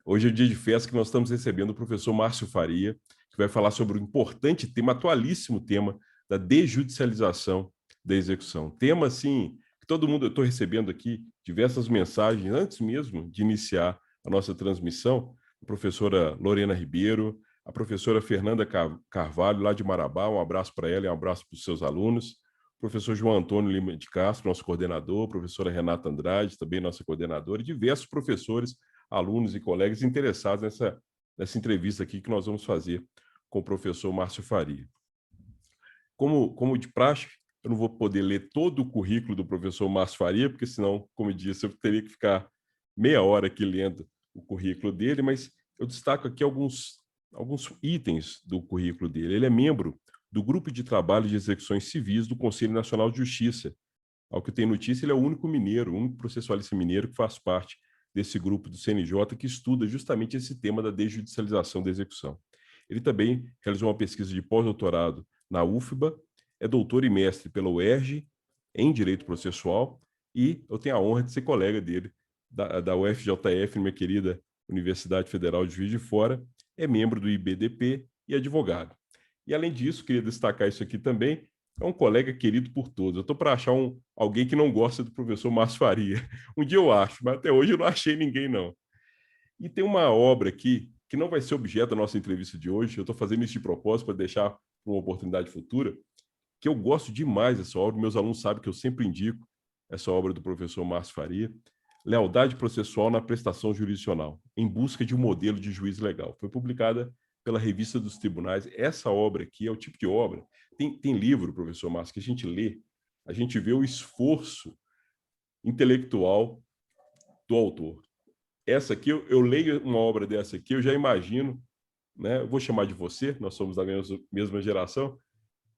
Hoje é o dia de festa que nós estamos recebendo o professor Márcio Faria, que vai falar sobre o importante tema, atualíssimo tema, da desjudicialização da execução. Tema, assim, que todo mundo, eu estou recebendo aqui diversas mensagens, antes mesmo de iniciar a nossa transmissão, a professora Lorena Ribeiro, a professora Fernanda Carvalho, lá de Marabá, um abraço para ela e um abraço para os seus alunos, o professor João Antônio Lima de Castro, nosso coordenador, a professora Renata Andrade, também nossa coordenadora, e diversos professores, alunos e colegas interessados nessa entrevista aqui que nós vamos fazer com o professor Márcio Faria. Como de praxe, eu não vou poder ler todo o currículo do professor Márcio Faria, porque senão, como eu disse, eu teria que ficar meia hora aqui lendo o currículo dele, mas eu destaco aqui alguns itens do currículo dele. Ele é membro do Grupo de Trabalho de Execuções Civis do Conselho Nacional de Justiça. Ao que tem notícia, ele é o único mineiro, o único processualista mineiro que faz parte desse grupo do CNJ que estuda justamente esse tema da desjudicialização da execução. Ele também realizou uma pesquisa de pós-doutorado na UFBA, é doutor e mestre pela UERJ em Direito Processual e eu tenho a honra de ser colega dele da UFJF, minha querida Universidade Federal de Juiz de Fora, é membro do IBDP e advogado. E, além disso, queria destacar isso aqui também, é um colega querido por todos. Eu estou para achar alguém que não gosta do professor Márcio Faria. Um dia eu acho, mas até hoje eu não achei ninguém, não. E tem uma obra aqui que não vai ser objeto da nossa entrevista de hoje, eu estou fazendo isso de propósito para deixar uma oportunidade futura, que eu gosto demais dessa obra, meus alunos sabem que eu sempre indico essa obra do professor Márcio Faria, Lealdade Processual na Prestação Jurisdicional, em busca de um modelo de juiz legal. Foi publicada pela Revista dos Tribunais. Essa obra aqui é o tipo de obra... Tem livro, professor Márcio, que a gente lê, a gente vê o esforço intelectual do autor. Essa aqui, eu leio uma obra dessa aqui, eu já imagino, né? Eu vou chamar de você, nós somos da mesma geração,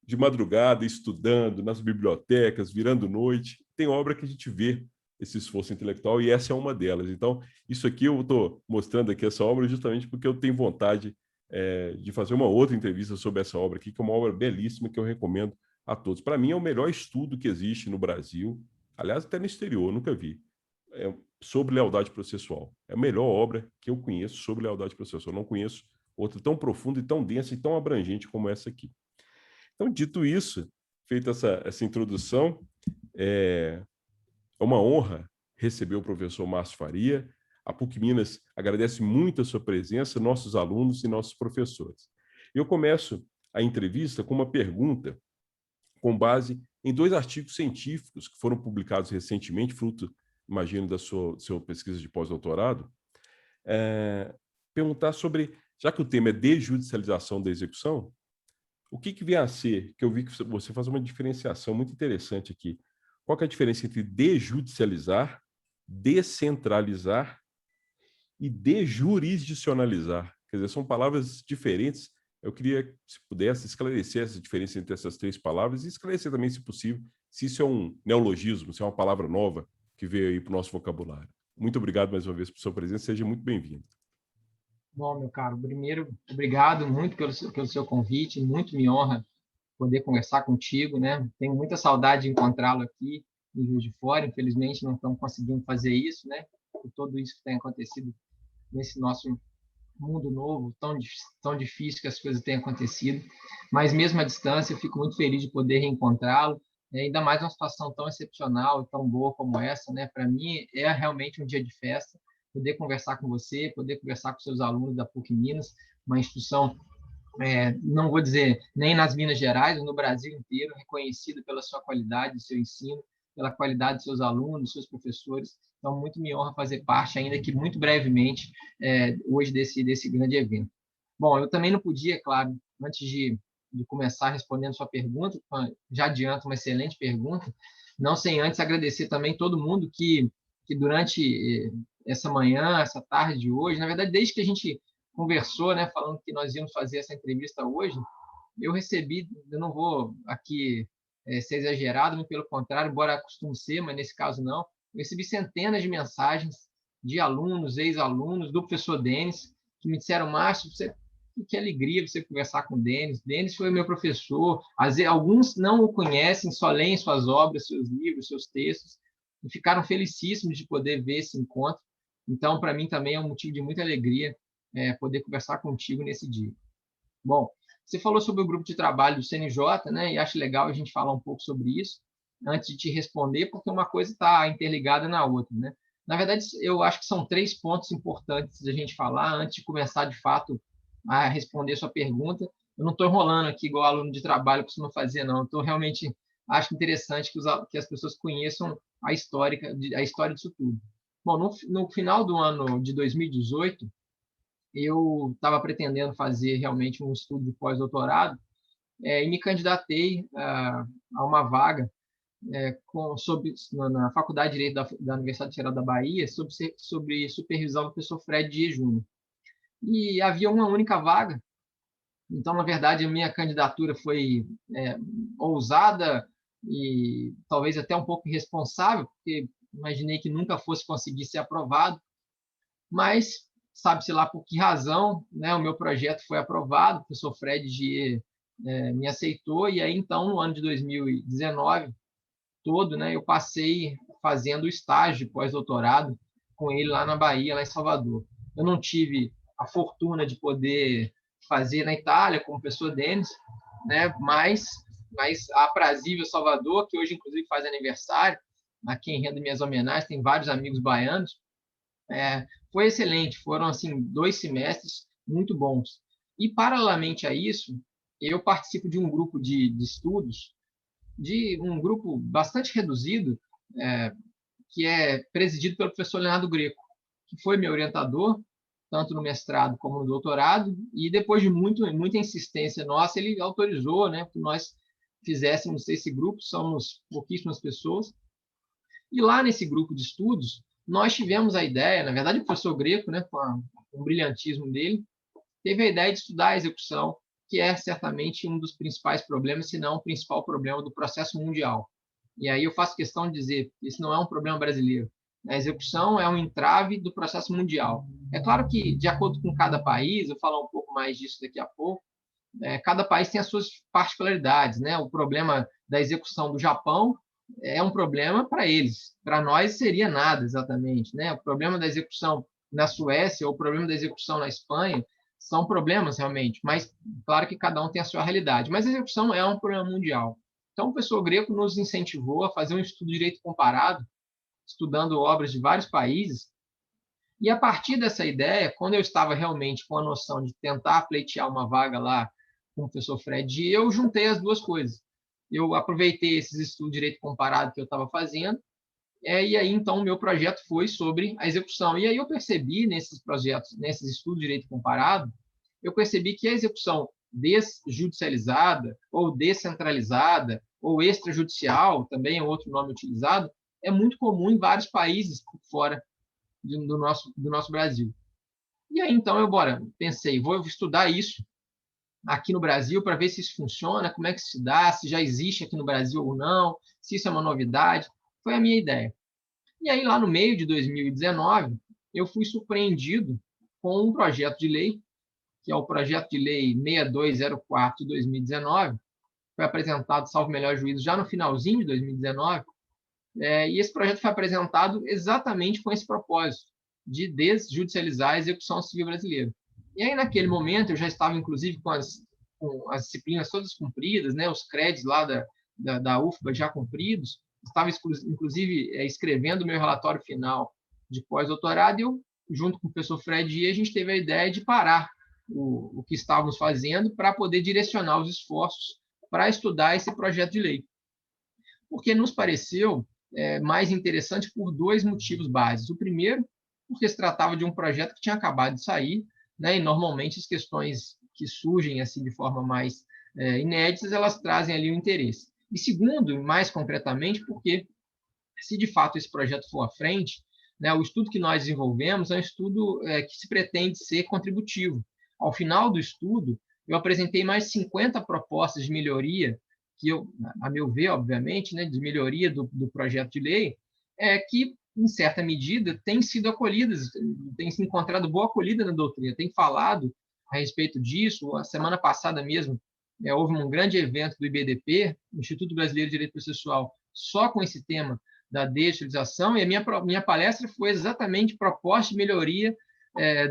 de madrugada, estudando nas bibliotecas, virando noite. Tem obra que a gente vê esse esforço intelectual e essa é uma delas. Então, isso aqui eu estou mostrando aqui essa obra justamente porque eu tenho vontade de fazer uma outra entrevista sobre essa obra aqui, que é uma obra belíssima que eu recomendo a todos. Para mim, é o melhor estudo que existe no Brasil, aliás, até no exterior, eu nunca vi, sobre lealdade processual. É a melhor obra que eu conheço sobre lealdade processual. Eu não conheço outra tão profunda e tão densa e tão abrangente como essa aqui. Então, dito isso, feita essa introdução, é uma honra receber o professor Márcio Faria. A PUC Minas agradece muito a sua presença, nossos alunos e nossos professores. Eu começo a entrevista com uma pergunta com base em 2 artigos científicos que foram publicados recentemente, fruto, imagino, da sua pesquisa de pós-doutorado. Perguntar sobre, já que o tema é desjudicialização da execução, o que vem a ser, que eu vi que você faz uma diferenciação muito interessante aqui. Qual que é a diferença entre desjudicializar, descentralizar e dejurisdicionalizar? Quer dizer, são palavras diferentes. Eu queria, se pudesse, esclarecer essa diferença entre essas 3 palavras e esclarecer também, se possível, se isso é um neologismo, se é uma palavra nova que veio aí para o nosso vocabulário. Muito obrigado mais uma vez por sua presença, seja muito bem-vindo. Bom, meu caro, primeiro, obrigado muito pelo seu convite, muito me honra poder conversar contigo, né? Tenho muita saudade de encontrá-lo aqui em Juiz de Fora, infelizmente não estamos conseguindo fazer isso, né? Por tudo isso que tem acontecido nesse nosso mundo novo, tão difícil que as coisas têm acontecido, mas mesmo à distância eu fico muito feliz de poder reencontrá-lo, né? Ainda mais uma situação tão excepcional e tão boa como essa, né? Para mim é realmente um dia de festa, poder conversar com você, poder conversar com seus alunos da PUC Minas, uma instituição, não vou dizer nem nas Minas Gerais, mas no Brasil inteiro, reconhecida pela sua qualidade, do seu ensino, pela qualidade dos seus alunos, dos seus professores. Então, muito me honra fazer parte, ainda que muito brevemente, hoje desse grande evento. Bom, eu também não podia, claro, antes de começar respondendo sua pergunta, já adianto uma excelente pergunta, não sem antes agradecer também todo mundo que durante essa manhã, essa tarde de hoje, na verdade, desde que a gente conversou, né, falando que nós íamos fazer essa entrevista hoje, eu recebi, eu não vou aqui ser exagerado, mas pelo contrário, embora costume ser, mas nesse caso não, eu recebi centenas de mensagens de alunos, ex-alunos, do professor Denis, que me disseram: Márcio, que alegria você conversar com o Denis. Denis foi meu professor. Alguns não o conhecem, só leem suas obras, seus livros, seus textos, e ficaram felicíssimos de poder ver esse encontro. Então, para mim também é um motivo de muita alegria poder conversar contigo nesse dia. Bom, você falou sobre o grupo de trabalho do CNJ, né? E acho legal a gente falar um pouco sobre isso antes de te responder, porque uma coisa está interligada na outra, né? Na verdade, eu acho que são 3 pontos importantes da gente falar antes de começar, de fato, a responder sua pergunta. Eu não estou enrolando aqui igual aluno de trabalho costuma fazer, não. Estou realmente acho interessante que as pessoas conheçam a história disso tudo. Bom, no final do ano de 2018, eu estava pretendendo fazer realmente um estudo de pós-doutorado e me candidatei a uma vaga na Faculdade de Direito da Universidade Federal da Bahia sobre supervisão do professor Fred Dias Júnior. E havia uma única vaga, então, na verdade, a minha candidatura foi ousada e talvez até um pouco irresponsável, porque imaginei que nunca fosse conseguir ser aprovado, mas sabe-se lá por que razão, né, o meu projeto foi aprovado, o professor Fred Dias me aceitou, e aí, então, no ano de 2019 todo, né, eu passei fazendo estágio de pós-doutorado com ele lá na Bahia, lá em Salvador. Eu não tive a fortuna de poder fazer na Itália, como pessoa Denis, né, mas a aprazível Salvador, que hoje, inclusive, faz aniversário, a quem rendo minhas homenagens, tem vários amigos baianos, foi excelente, foram assim 2 semestres muito bons. E, paralelamente a isso, eu participo de um grupo de estudos, de um grupo bastante reduzido, que é presidido pelo professor Leonardo Greco, que foi meu orientador, tanto no mestrado como no doutorado, e depois de muita insistência nossa, ele autorizou, né, que nós fizéssemos esse grupo, somos pouquíssimas pessoas, e lá nesse grupo de estudos, nós tivemos a ideia, na verdade o professor Greco, né, com o brilhantismo dele, teve a ideia de estudar a execução, que é certamente um dos principais problemas, se não o principal problema do processo mundial. E aí eu faço questão de dizer que isso não é um problema brasileiro. A execução é um entrave do processo mundial. É claro que, de acordo com cada país, eu vou falar um pouco mais disso daqui a pouco, cada país tem as suas particularidades, né? O problema da execução do Japão é um problema para eles. Para nós seria nada exatamente, né? O problema da execução na Suécia ou o problema da execução na Espanha são problemas realmente, mas claro que cada um tem a sua realidade. Mas a execução é um problema mundial. Então, o professor Greco nos incentivou a fazer um estudo de direito comparado, estudando obras de vários países. E a partir dessa ideia, quando eu estava realmente com a noção de tentar pleitear uma vaga lá com o professor Fred, eu juntei as duas coisas. Eu aproveitei esses estudos de direito comparado que eu estava fazendo, e aí então o meu projeto foi sobre a execução. E aí eu percebi nesses projetos, nesses estudos de direito comparado, eu percebi que a execução desjudicializada ou descentralizada ou extrajudicial, também é outro nome utilizado, é muito comum em vários países por fora do nosso Brasil. E aí, então, eu pensei, vou estudar isso aqui no Brasil para ver se isso funciona, como é que se dá, se já existe aqui no Brasil ou não, se isso é uma novidade. Foi a minha ideia. E aí, lá no meio de 2019, eu fui surpreendido com um projeto de lei, que é o projeto de lei 6204 de 2019, foi apresentado, salvo melhor juízo, já no finalzinho de 2019, e esse projeto foi apresentado exatamente com esse propósito, de desjudicializar a execução civil brasileira. E aí, naquele momento, eu já estava, inclusive, com as disciplinas todas cumpridas, né, os créditos lá da UFBA já cumpridos, estava, inclusive, escrevendo o meu relatório final de pós-doutorado, e eu, junto com o professor Fred Dias, a gente teve a ideia de parar o que estávamos fazendo para poder direcionar os esforços para estudar esse projeto de lei. Porque nos pareceu mais interessante por 2 motivos básicos. O primeiro, porque se tratava de um projeto que tinha acabado de sair, né, e normalmente as questões que surgem assim de forma mais inéditas, elas trazem ali o interesse. E segundo, mais concretamente, porque se de fato esse projeto for à frente, né, o estudo que nós desenvolvemos é um estudo que se pretende ser contributivo. Ao final do estudo, eu apresentei mais 50 propostas de melhoria que eu, a meu ver, obviamente, né, de melhoria do projeto de lei, que, em certa medida, têm sido acolhidas, têm se encontrado boa acolhida na doutrina, tem falado a respeito disso. A semana passada mesmo, houve um grande evento do IBDP, Instituto Brasileiro de Direito Processual, só com esse tema da desestilização, e a minha palestra foi exatamente proposta de melhoria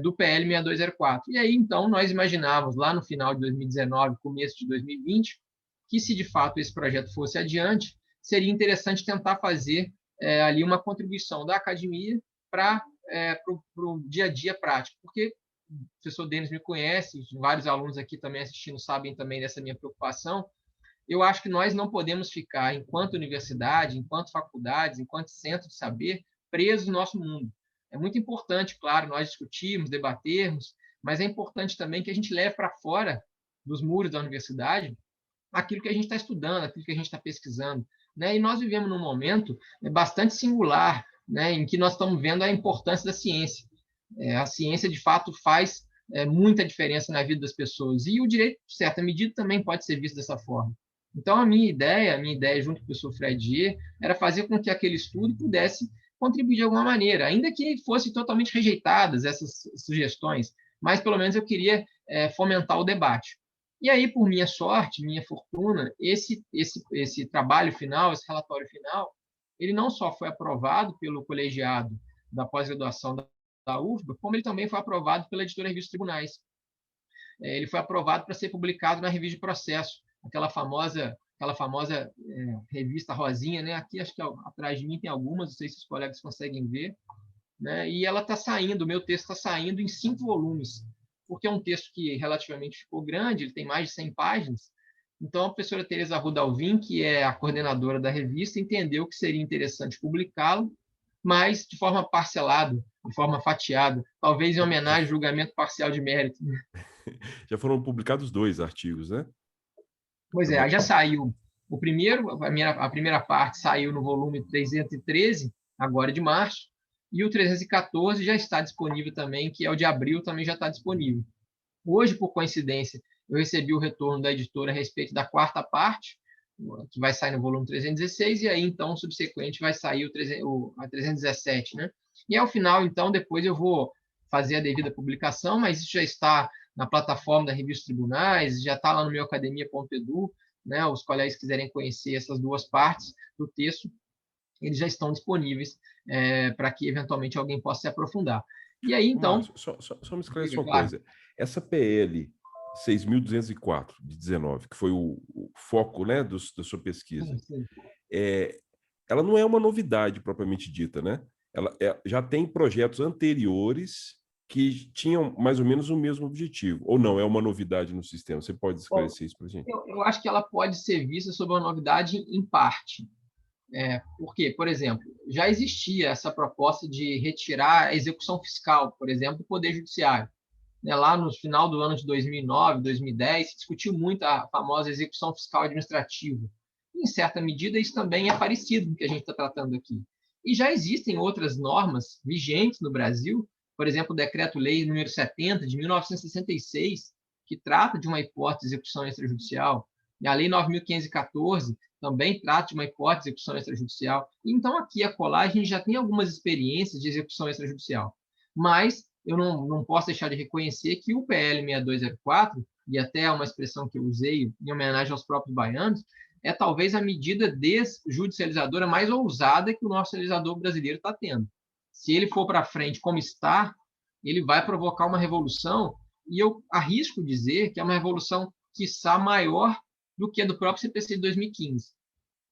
do PL 6204. E aí, então, nós imaginávamos, lá no final de 2019, começo de 2020, que se de fato esse projeto fosse adiante, seria interessante tentar fazer ali uma contribuição da academia para o dia a dia prático, porque o professor Denis me conhece, vários alunos aqui também assistindo sabem também dessa minha preocupação. Eu acho que nós não podemos ficar, enquanto universidade, enquanto faculdades, enquanto centro de saber, presos no nosso mundo. É muito importante, claro, nós discutirmos, debatermos, mas é importante também que a gente leve para fora dos muros da universidade aquilo que a gente está estudando, aquilo que a gente está pesquisando. Né? E nós vivemos num momento bastante singular, né, em que nós estamos vendo a importância da ciência. A ciência, de fato, faz muita diferença na vida das pessoas. E o direito, de certa medida, também pode ser visto dessa forma. Então, a minha ideia junto com o professor Fred Gier, era fazer com que aquele estudo pudesse contribuir de alguma maneira, ainda que fossem totalmente rejeitadas essas sugestões, mas pelo menos eu queria fomentar o debate. E aí, por minha sorte, minha fortuna, esse trabalho final, esse relatório final, ele não só foi aprovado pelo colegiado da pós-graduação da UFBA, como ele também foi aprovado pela editora Revista Tribunais. Ele foi aprovado para ser publicado na Revista de Processo, aquela famosa revista rosinha, né? Aqui, acho que atrás de mim tem algumas, não sei se os colegas conseguem ver, né? E ela está saindo, o meu texto está saindo em 5 volumes, porque é um texto que relativamente ficou grande, ele tem mais de 100 páginas. Então, a professora Teresa Rudalvin, que é a coordenadora da revista, entendeu que seria interessante publicá-lo, mas de forma parcelada, de forma fatiada, talvez em homenagem ao julgamento parcial de mérito. Já foram publicados 2 artigos, né? Pois é, já saiu o primeiro, a primeira parte saiu no volume 313, agora de março, e o 314 já está disponível também, que é o de abril, também já está disponível. Hoje, por coincidência, eu recebi o retorno da editora a respeito da 4ª parte, que vai sair no volume 316, e aí, então, subsequente, vai sair a 317, né? E ao final, então, depois eu vou fazer a devida publicação, mas isso já está na plataforma da Revista Tribunais, já está lá no meu academia.edu, né? Os colegas quiserem conhecer essas 2 partes do texto, eles já estão disponíveis para que, eventualmente, alguém possa se aprofundar. E aí, então... Márcio, só me esclarece uma coisa. Essa PL 6.204, de 19, que foi o foco, né, da sua pesquisa, Sim. Ela não é uma novidade propriamente dita, né? Ela já tem projetos anteriores que tinham mais ou menos o mesmo objetivo, ou não, é uma novidade no sistema? Você pode esclarecer isso para a gente? Eu acho que ela pode ser vista sob uma novidade em parte. Porque, por exemplo, já existia essa proposta de retirar a execução fiscal, por exemplo, do Poder Judiciário. Lá no final do ano de 2009, 2010, se discutiu muito a famosa execução fiscal administrativa. Em certa medida, isso também é parecido com o que a gente está tratando aqui. E já existem outras normas vigentes no Brasil, por exemplo, o Decreto-Lei número 70, de 1966, que trata de uma hipótese de execução extrajudicial, e a Lei 9.514 também trata de uma hipótese de execução extrajudicial. Então, aqui a colar, a gente já tem algumas experiências de execução extrajudicial. Mas eu não posso deixar de reconhecer que o PL 6204, e até uma expressão que eu usei em homenagem aos próprios baianos, é talvez a medida desjudicializadora mais ousada que o nosso legislador brasileiro está tendo. Se ele for para frente como está, ele vai provocar uma revolução, e eu arrisco dizer que é uma revolução, quiçá, maior do que a do próprio CPC de 2015,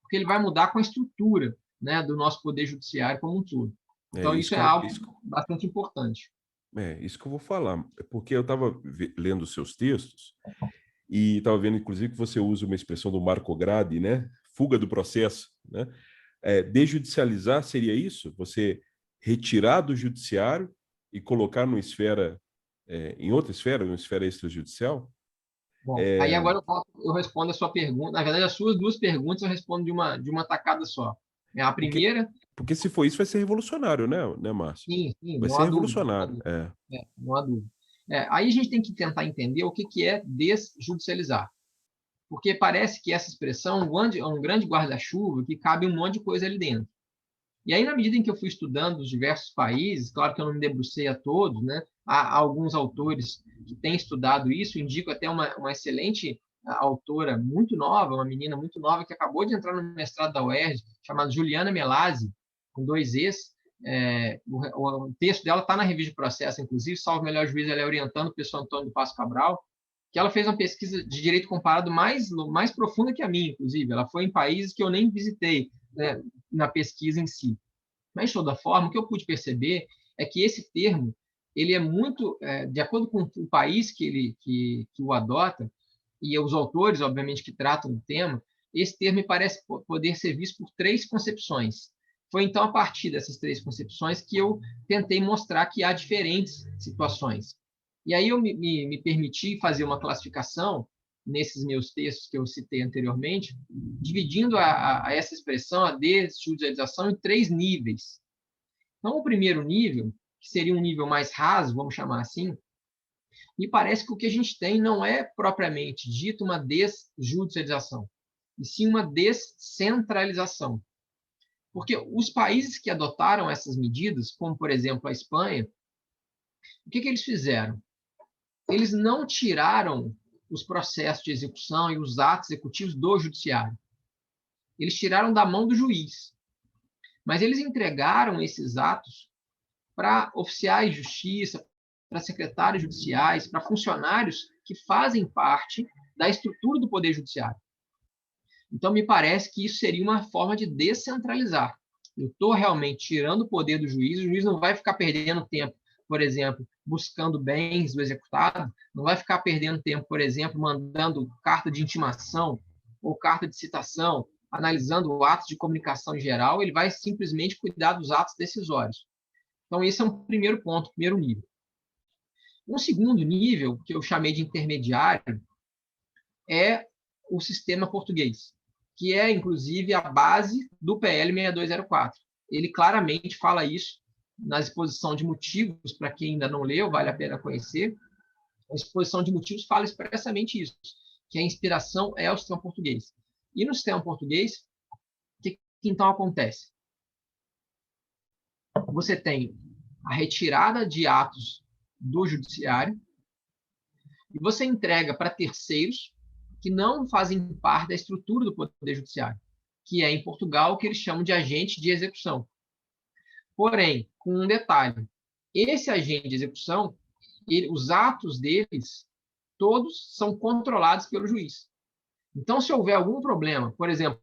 porque ele vai mudar com a estrutura, né, do nosso Poder Judiciário como um todo. Então, isso é algo bastante importante. Isso que eu vou falar, porque eu estava lendo os seus textos e estava vendo, inclusive, que você usa uma expressão do Marco Gradi, né? Fuga do processo, né? Desjudicializar seria isso? Você retirar do judiciário e colocar numa esfera, em outra esfera, numa esfera extrajudicial? Bom, aí agora eu respondo a sua pergunta. Na verdade, as suas 2 perguntas eu respondo de uma tacada só. A primeira... Porque se for isso, vai ser revolucionário, né, Márcio? Sim, vai ser revolucionário. Não há dúvida. Aí a gente tem que tentar entender o que é desjudicializar. Porque parece que essa expressão é um grande guarda-chuva que cabe um monte de coisa ali dentro. E aí, na medida em que eu fui estudando os diversos países, claro que eu não me debrucei a todos, né? Há alguns autores que têm estudado isso, indico até uma excelente autora muito nova, uma menina muito nova que acabou de entrar no mestrado da UERJ, chamada Juliana Melazzi, com 2 Es. O texto dela está na revista de processo, inclusive, salvo melhor juízo, ela é orientando o professor Antônio do Passo Cabral, que ela fez uma pesquisa de direito comparado mais profunda que a minha, inclusive. Ela foi em países que eu nem visitei, né, na pesquisa em si. Mas, de toda forma, o que eu pude perceber é que esse termo ele é muito, de acordo com o país que o adota, e os autores, obviamente, que tratam do tema, esse termo me parece poder ser visto por 3 concepções. Foi, então, a partir dessas 3 concepções que eu tentei mostrar que há diferentes situações. E aí eu me permiti fazer uma classificação nesses meus textos que eu citei anteriormente, dividindo essa expressão, a desjudicialização, em 3 níveis. Então, o primeiro nível, que seria um nível mais raso, vamos chamar assim, me parece que o que a gente tem não é propriamente dito uma desjudicialização, e sim uma descentralização. Porque os países que adotaram essas medidas, como, por exemplo, a Espanha, o que eles fizeram? Eles não tiraram os processos de execução e os atos executivos do judiciário. Eles tiraram da mão do juiz. Mas eles entregaram esses atos para oficiais de justiça, para secretários judiciais, para funcionários que fazem parte da estrutura do Poder Judiciário. Então, me parece que isso seria uma forma de descentralizar. Eu estou realmente tirando o poder do juiz, o juiz não vai ficar perdendo tempo, por exemplo, buscando bens do executado, não vai ficar perdendo tempo, por exemplo, mandando carta de intimação ou carta de citação, analisando atos de comunicação em geral, ele vai simplesmente cuidar dos atos decisórios. Então, esse é um primeiro ponto, primeiro nível. Um segundo nível, que eu chamei de intermediário, é o sistema português, que é, inclusive, a base do PL 6204. Ele claramente fala isso na exposição de motivos, para quem ainda não leu, vale a pena conhecer. A exposição de motivos fala expressamente isso, que a inspiração é o sistema português. E no sistema português, o que então acontece? Você tem a retirada de atos do judiciário e você entrega para terceiros que não fazem parte da estrutura do Poder Judiciário, que é, em Portugal, o que eles chamam de agente de execução. Porém, com um detalhe, esse agente de execução, os atos deles, todos são controlados pelo juiz. Então, se houver algum problema, por exemplo,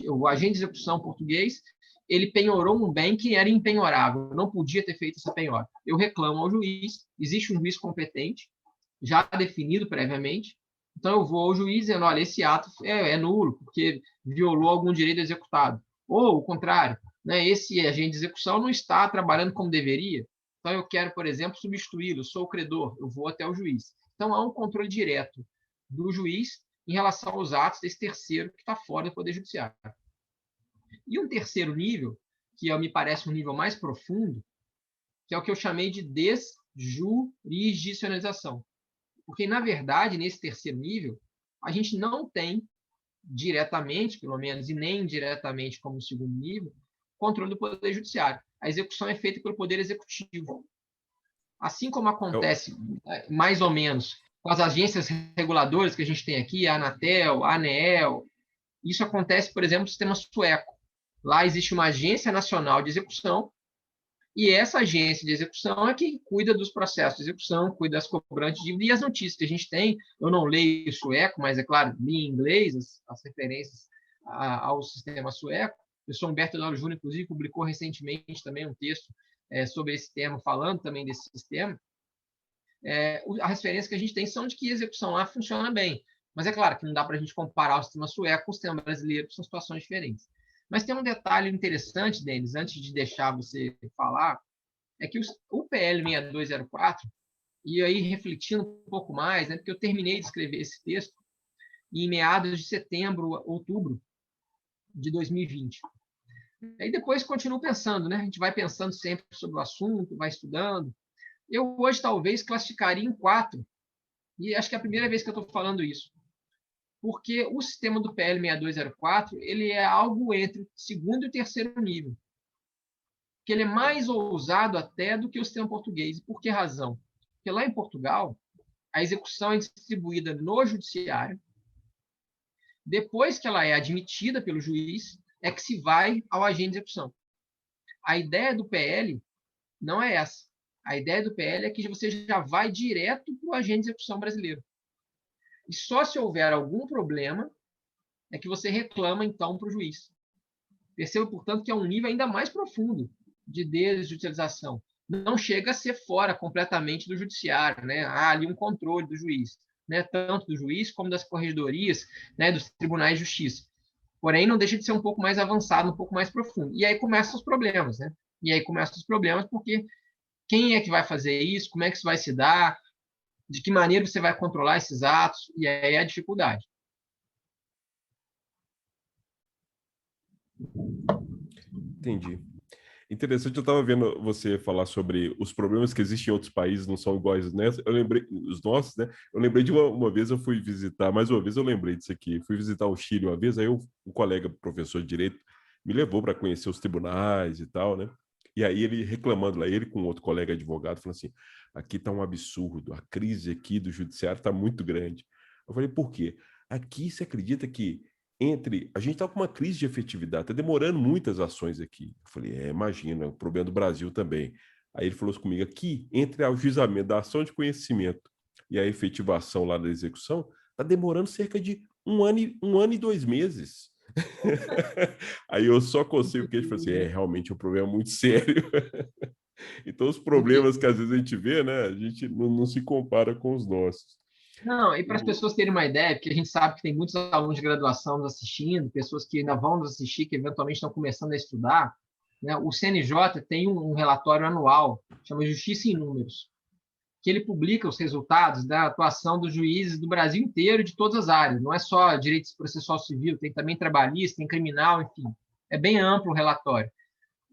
o agente de execução português, ele penhorou um bem que era impenhorável, não podia ter feito essa penhora. Eu reclamo ao juiz, existe um juiz competente, já definido previamente, então eu vou ao juiz dizendo, olha, esse ato é nulo, porque violou algum direito executado. Ou, o contrário, né, esse agente de execução não está trabalhando como deveria, então eu quero, por exemplo, substituí-lo, sou o credor, eu vou até o juiz. Então, há um controle direto do juiz em relação aos atos desse terceiro que está fora do Poder Judiciário. E um terceiro nível, que me parece um nível mais profundo, que é o que eu chamei de desjurisdicionalização. Porque, na verdade, nesse terceiro nível, a gente não tem diretamente, pelo menos, e nem indiretamente, como no segundo nível, controle do Poder Judiciário. A execução é feita pelo Poder Executivo. Assim como acontece, mais ou menos, com as agências reguladoras que a gente tem aqui, a Anatel, a ANEEL, isso acontece, por exemplo, no sistema sueco. Lá existe uma agência nacional de execução, e essa agência de execução é que cuida dos processos de execução, cuida das cobranças de dívida e as notícias que a gente tem. Eu não leio sueco, mas, é claro, li em inglês as referências ao sistema sueco. O professor Humberto Eduardo Júnior, inclusive, publicou recentemente também um texto sobre esse tema, falando também desse sistema. As referências que a gente tem são de que a execução lá funciona bem. Mas é claro que não dá para a gente comparar o sistema sueco com o sistema brasileiro, que são situações diferentes. Mas tem um detalhe interessante, Denis, antes de deixar você falar, é que o PL 6204, e aí refletindo um pouco mais, né, porque eu terminei de escrever esse texto em meados de setembro, outubro de 2020. Aí depois continuo pensando, né? A gente vai pensando sempre sobre o assunto, vai estudando. Eu hoje talvez classificaria em 4, e acho que é a primeira vez que eu estou falando isso. Porque o sistema do PL 6204 ele é algo entre o segundo e o terceiro nível. Porque ele é mais ousado até do que o sistema português. E por que razão? Porque lá em Portugal, a execução é distribuída no judiciário. Depois que ela é admitida pelo juiz, é que se vai ao agente de execução. A ideia do PL não é essa. A ideia do PL é que você já vai direto para o agente de execução brasileiro. E só se houver algum problema é que você reclama, então, para o juiz. Perceba, portanto, que é um nível ainda mais profundo de desjudicialização. Não chega a ser fora completamente do judiciário, né? Há ali um controle do juiz, né? Tanto do juiz como das corregedorias, né? Dos tribunais de justiça. Porém, não deixa de ser um pouco mais avançado, um pouco mais profundo. E aí começam os problemas, né? E aí começam os problemas porque quem é que vai fazer isso? Como é que isso vai se dar? De que maneira você vai controlar esses atos? E aí é a dificuldade. Entendi. Interessante, eu estava vendo você falar sobre os problemas que existem em outros países, não são iguais, né? Eu lembrei, os nossos, né? Eu lembrei de uma vez eu fui visitar, mais uma vez eu lembrei disso aqui, fui visitar o Chile uma vez, aí um colega professor de direito me levou para conhecer os tribunais e tal, né? E aí ele reclamando lá, ele com outro colega advogado, falando assim, aqui está um absurdo, a crise aqui do judiciário está muito grande. Eu falei, por quê? Aqui você acredita que a gente está com uma crise de efetividade, está demorando muitas ações aqui. Eu falei, imagina, o problema do Brasil também. Aí ele falou comigo, aqui, entre o ajuizamento da ação de conhecimento e a efetivação lá da execução, está demorando cerca de um ano e 2 meses. Aí eu só consigo, porque ele falou assim, realmente é um problema muito sério. Então os problemas que às vezes a gente vê, né, a gente não se compara com os nossos. Não, e para as pessoas terem uma ideia, porque a gente sabe que tem muitos alunos de graduação nos assistindo, pessoas que ainda vão nos assistir, que eventualmente estão começando a estudar, né? O CNJ tem um relatório anual, chama Justiça em Números, que ele publica os resultados da atuação dos juízes do Brasil inteiro, de todas as áreas. Não é só direito processual civil, tem também trabalhista, tem criminal, enfim. É bem amplo o relatório.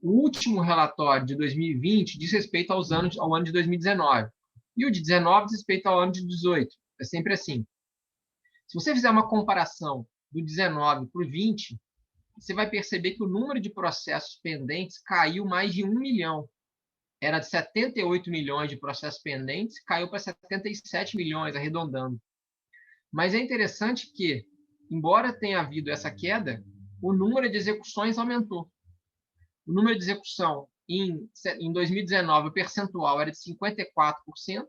O último relatório de 2020 diz respeito ao ano de 2019. E o de 19 diz respeito ao ano de 18. É sempre assim. Se você fizer uma comparação do 19 para o 20, você vai perceber que o número de processos pendentes caiu mais de 1 milhão. Era de 78 milhões de processos pendentes, caiu para 77 milhões, arredondando. Mas é interessante que, embora tenha havido essa queda, o número de execuções aumentou. O número de execução em 2019, o percentual era de 54%,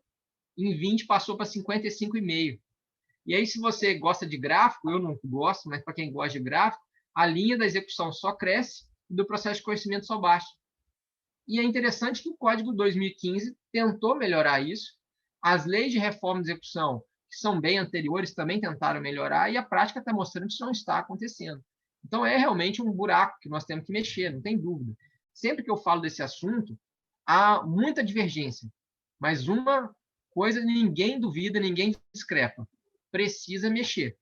em 20 passou para 55,5%. E aí, se você gosta de gráfico, eu não gosto, mas para quem gosta de gráfico, a linha da execução só cresce e do processo de conhecimento só baixa. E é interessante que o Código 2015 tentou melhorar isso. As leis de reforma de execução, que são bem anteriores, também tentaram melhorar, e a prática está mostrando que isso não está acontecendo. Então, é realmente um buraco que nós temos que mexer, não tem dúvida. Sempre que eu falo desse assunto, há muita divergência. Mas uma coisa ninguém duvida, ninguém discrepa. Precisa mexer.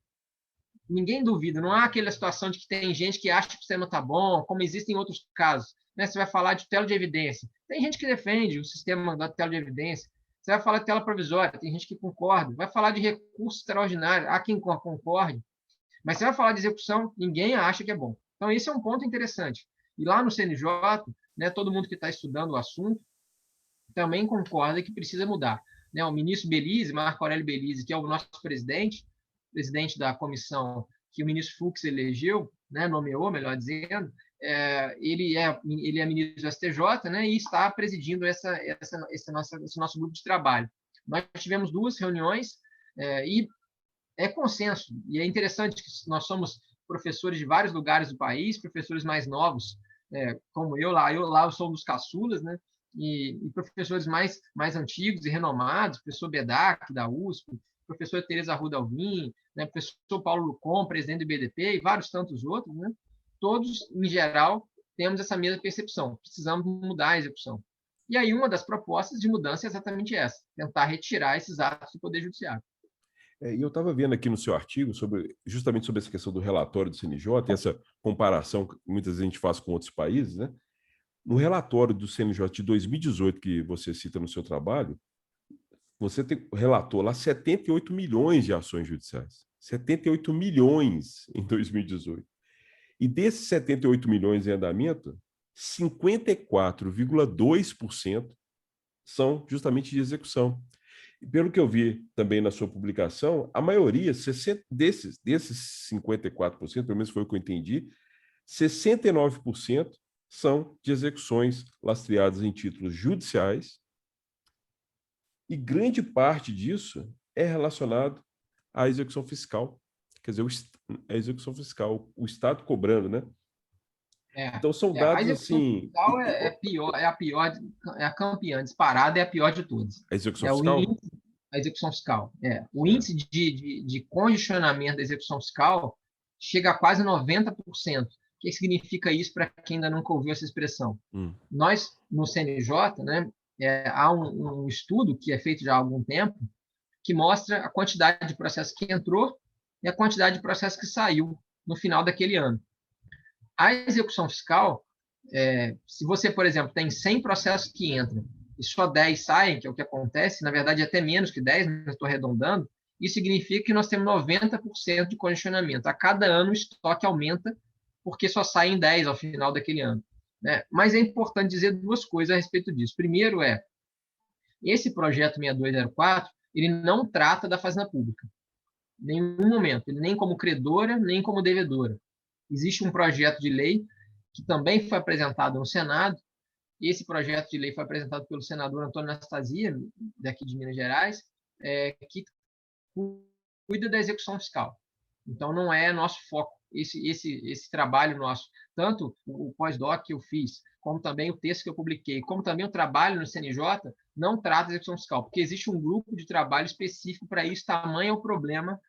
Ninguém duvida, não há aquela situação de que tem gente que acha que o sistema está bom, como existem outros casos. Né? Você vai falar de tela de evidência. Tem gente que defende o sistema da tela de evidência. Você vai falar de tela provisória, tem gente que concorda. Vai falar de recurso extraordinário, há quem concorde. Mas você vai falar de execução, ninguém acha que é bom. Então, esse é um ponto interessante. E lá no CNJ, né, todo mundo que está estudando o assunto também concorda que precisa mudar. Né? O ministro Belize, Marco Aurélio Belize, que é o nosso presidente da comissão que o ministro Fux elegeu, né, nomeou, melhor dizendo, ele é ministro do STJ, né, e está presidindo esse nosso grupo de trabalho. Nós tivemos 2 reuniões e é consenso. E é interessante que nós somos professores de vários lugares do país, professores mais novos, como eu sou um dos caçulas, né? E professores mais antigos e renomados, professor Bedac, da USP, professor Tereza Arruda Alvim, né? Professor Paulo Lucon, presidente do IBDP, e vários tantos outros, né? Todos, em geral, temos essa mesma percepção, precisamos mudar a execução. E aí uma das propostas de mudança é exatamente essa, tentar retirar esses atos do Poder Judiciário. E eu estava vendo aqui no seu artigo justamente sobre essa questão do relatório do CNJ, essa comparação que muitas vezes a gente faz com outros países, né? No relatório do CNJ de 2018, que você cita no seu trabalho, você relatou lá 78 milhões de ações judiciais. 78 milhões em 2018. E desses 78 milhões em andamento, 54,2% são justamente de execução. E pelo que eu vi também na sua publicação, a maioria, desses 54%, pelo menos foi o que eu entendi, 69% são de execuções lastreadas em títulos judiciais, e grande parte disso é relacionado à execução fiscal. Quer dizer, a execução fiscal, o Estado cobrando, né? Então, são A dados execução assim... fiscal pior, é a pior, é a campeã, disparada, é a pior de todas. A execução É o fiscal? índice, a execução fiscal. O É. índice de congestionamento da execução fiscal chega a quase 90%. O que significa isso para quem ainda nunca ouviu essa expressão? Nós, no CNJ, né, há um estudo que é feito já há algum tempo que mostra a quantidade de processo que entrou e a quantidade de processo que saiu no final daquele ano. A execução fiscal, se você, por exemplo, tem 100 processos que entram e só 10 saem, que é o que acontece, na verdade até menos que 10, mas estou arredondando, isso significa que nós temos 90% de congestionamento. A cada ano o estoque aumenta porque só saem 10 ao final daquele ano. Né? Mas é importante dizer duas coisas a respeito disso. Primeiro esse projeto 6204, ele não trata da fazenda pública, em nenhum momento, ele nem como credora, nem como devedora. Existe um projeto de lei que também foi apresentado no Senado, e esse projeto de lei foi apresentado pelo senador Antônio Anastasia, daqui de Minas Gerais, que cuida da execução fiscal. Então, não é nosso foco esse trabalho nosso. Tanto o pós-doc que eu fiz, como também o texto que eu publiquei, como também o trabalho no CNJ, não trata de execução fiscal, porque existe um grupo de trabalho específico para isso, tamanho é o problema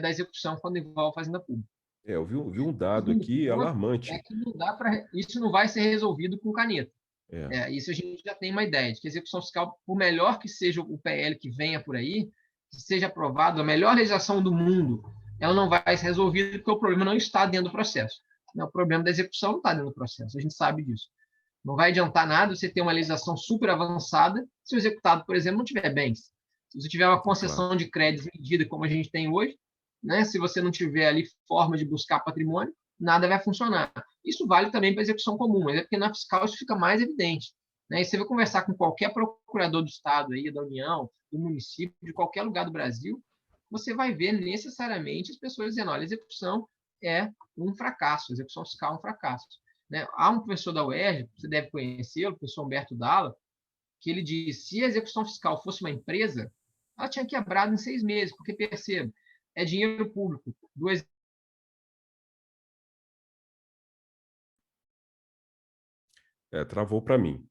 da execução quando envolve fazenda pública. Eu vi um dado Segundo aqui ponto alarmante. que não dá para isso não vai ser resolvido com caneta. É. Isso a gente já tem uma ideia de que a execução fiscal, por melhor que seja o PL que venha por aí, que seja aprovado, a melhor legislação do mundo, ela não vai ser resolvida porque o problema não está dentro do processo. O problema da execução não está dentro do processo, a gente sabe disso. Não vai adiantar nada você ter uma legislação super avançada se o executado, por exemplo, não tiver bens. Se você tiver uma concessão de crédito medida como a gente tem hoje, né, se você não tiver ali forma de buscar patrimônio, nada vai funcionar. Isso vale também para a execução comum, mas é porque na fiscal isso fica mais evidente. Né? E você vai conversar com qualquer procurador do Estado, aí, da União, do município, de qualquer lugar do Brasil, você vai ver necessariamente as pessoas dizendo, olha, a execução é um fracasso, a execução fiscal é um fracasso. Né? Há um professor da UERJ, você deve conhecê-lo, o professor Humberto Dalla, que ele diz, se a execução fiscal fosse uma empresa, ela tinha quebrado em 6 meses, porque, perceba, é dinheiro público. Travou para mim.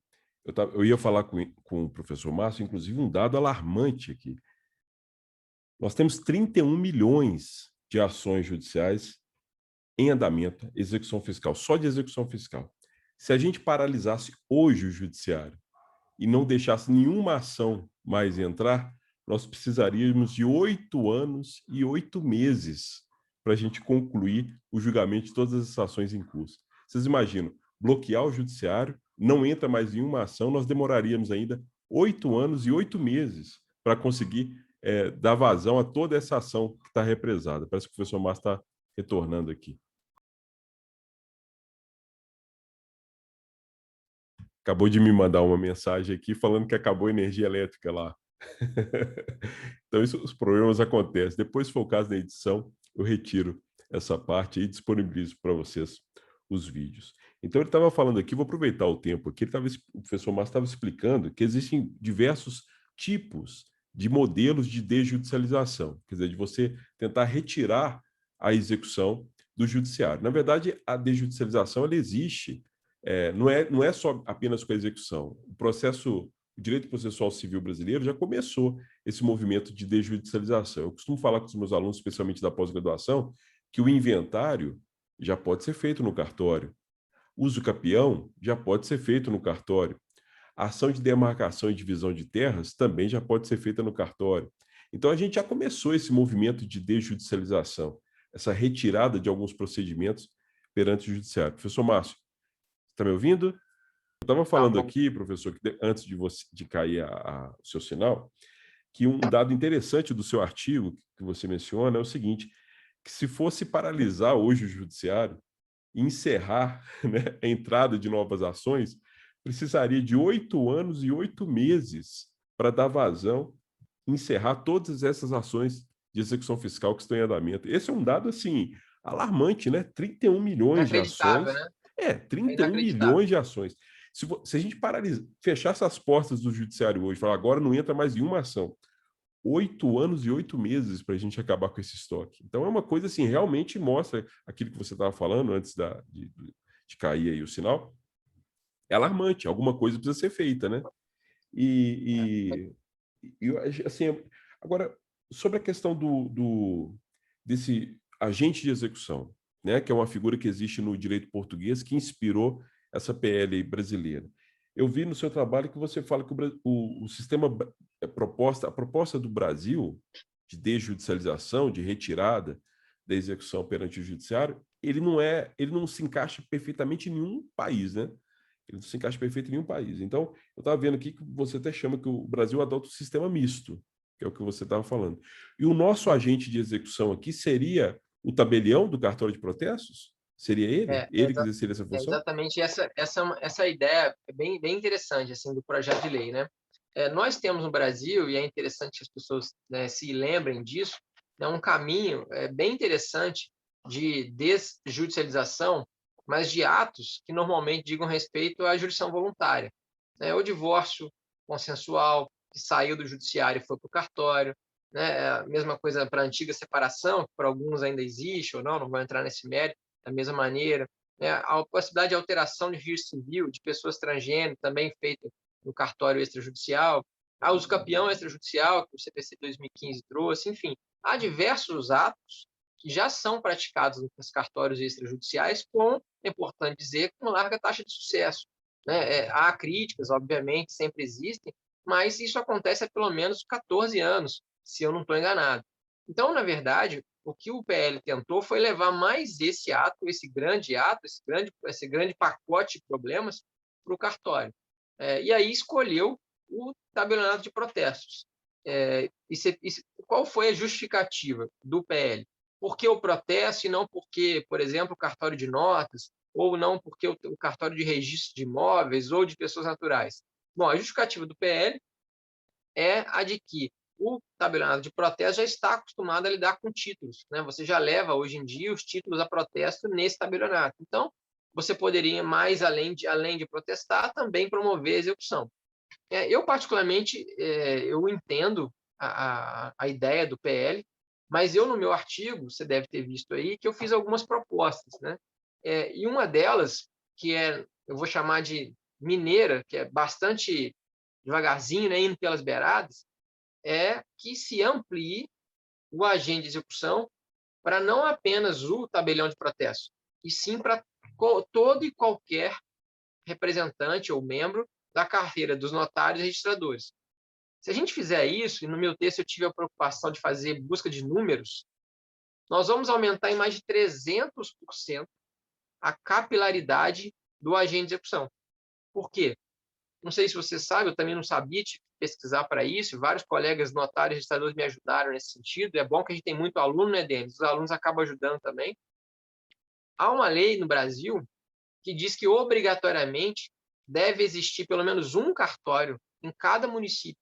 Eu ia falar com o professor Márcio, inclusive, um dado alarmante aqui. Nós temos 31 milhões de ações judiciais em andamento, execução fiscal, só de execução fiscal. Se a gente paralisasse hoje o judiciário e não deixasse nenhuma ação mais entrar, nós precisaríamos de 8 anos e 8 meses para a gente concluir o julgamento de todas as ações em curso. Vocês imaginam, bloquear o judiciário, não entra mais nenhuma ação, nós demoraríamos ainda 8 anos e 8 meses para conseguir dar vazão a toda essa ação que está represada. Parece que o professor Márcio está retornando aqui. Acabou de me mandar uma mensagem aqui falando que acabou a energia elétrica lá. Então, os problemas acontecem. Depois, se for o caso da edição, eu retiro essa parte e disponibilizo para vocês os vídeos. Então, ele estava falando aqui, vou aproveitar o tempo aqui, o professor Márcio estava explicando que existem diversos tipos de modelos de desjudicialização, quer dizer, de você tentar retirar a execução do judiciário. Na verdade, a desjudicialização ela existe, não é só apenas com a execução. O direito processual civil brasileiro já começou esse movimento de desjudicialização. Eu costumo falar com os meus alunos, especialmente da pós-graduação, que o inventário já pode ser feito no cartório. Uso capião já pode ser feito no cartório. A ação de demarcação e divisão de terras também já pode ser feita no cartório. Então, a gente já começou esse movimento de desjudicialização, essa retirada de alguns procedimentos perante o judiciário. Professor Márcio, está me ouvindo? Eu estava falando aqui, professor, que antes de cair o seu sinal, que um dado interessante do seu artigo que você menciona é o seguinte, que se fosse paralisar hoje o judiciário e encerrar, né, a entrada de novas ações, precisaria de 8 anos e 8 meses para dar vazão e encerrar todas essas ações de execução fiscal que estão em andamento. Esse é um dado, assim, alarmante, né? 31 milhões de ações. Né? É, É 31 inacreditável. milhões de ações. Se a gente fechasse as portas do judiciário hoje, falar agora não entra mais em uma ação, 8 anos e 8 meses para a gente acabar com esse estoque. Então é uma coisa assim, realmente mostra aquilo que você estava falando antes de cair aí o sinal, é alarmante, alguma coisa precisa ser feita, né? É, E, assim, agora, sobre a questão desse agente de execução, né, que é uma figura que existe no direito português que inspirou essa PL brasileira. Eu vi no seu trabalho que você fala que o sistema, a proposta do Brasil de desjudicialização, de retirada da execução perante o judiciário, ele não se encaixa perfeitamente em nenhum país, né? Ele não se encaixa perfeito em nenhum país. Então, eu estava vendo aqui que você até chama que o Brasil adota um sistema misto, que é o que você estava falando. E o nosso agente de execução aqui seria o tabelião do cartório de protestos? Seria ele? é, é Ele que exerceria essa função? exatamente essa ideia é bem interessante assim do projeto de lei, né? Nós temos no Brasil, e é interessante que as pessoas, né, se lembrem disso, é um caminho bem interessante de desjudicialização, mas de atos que normalmente digam respeito à jurisdição voluntária, né? O divórcio consensual, que saiu do judiciário e foi para o cartório, né? É a mesma coisa para a antiga separação, que para alguns ainda existe ou não, não vou entrar nesse mérito, da mesma maneira, né? A possibilidade de alteração de registro civil de pessoas transgênero, também feita no cartório extrajudicial, a uso campeão extrajudicial, que o CPC 2015 trouxe, enfim, há diversos atos que já são praticados nos cartórios extrajudiciais com, é importante dizer, com larga taxa de sucesso, né? Há críticas, obviamente, sempre existem, mas isso acontece há pelo menos 14 anos, se eu não estou enganado. Então, na verdade, o que o PL tentou foi levar mais esse ato, esse grande pacote de problemas para o cartório. E aí escolheu o tabelionato de protestos. Qual foi a justificativa do PL? Por que o protesto e não porque, por exemplo, o cartório de notas, ou não porque o cartório de registro de imóveis ou de pessoas naturais? Bom, a justificativa do PL é a de que o tabelionato de protesto já está acostumado a lidar com títulos, né? Você já leva, hoje em dia, os títulos a protesto nesse tabelionato. Então, você poderia, mais além de protestar, também promover a execução. Eu, particularmente, eu entendo a ideia do PL, mas eu, no meu artigo, você deve ter visto aí, que eu fiz algumas propostas, né? E uma delas, eu vou chamar de mineira, que é bastante devagarzinho, né, indo pelas beiradas, é que se amplie o agente de execução para não apenas o tabelião de protesto, e sim para todo e qualquer representante ou membro da carreira dos notários e registradores. Se a gente fizer isso, e no meu texto eu tive a preocupação de fazer busca de números, nós vamos aumentar em mais de 300% a capilaridade do agente de execução. Por quê? Não sei se você sabe, eu também não sabia, tive que pesquisar para isso, vários colegas notários e registradores me ajudaram nesse sentido. É bom que a gente tem muito aluno, né, Denis? Os alunos acabam ajudando também. Há uma lei no Brasil que diz que obrigatoriamente deve existir pelo menos um cartório em cada município,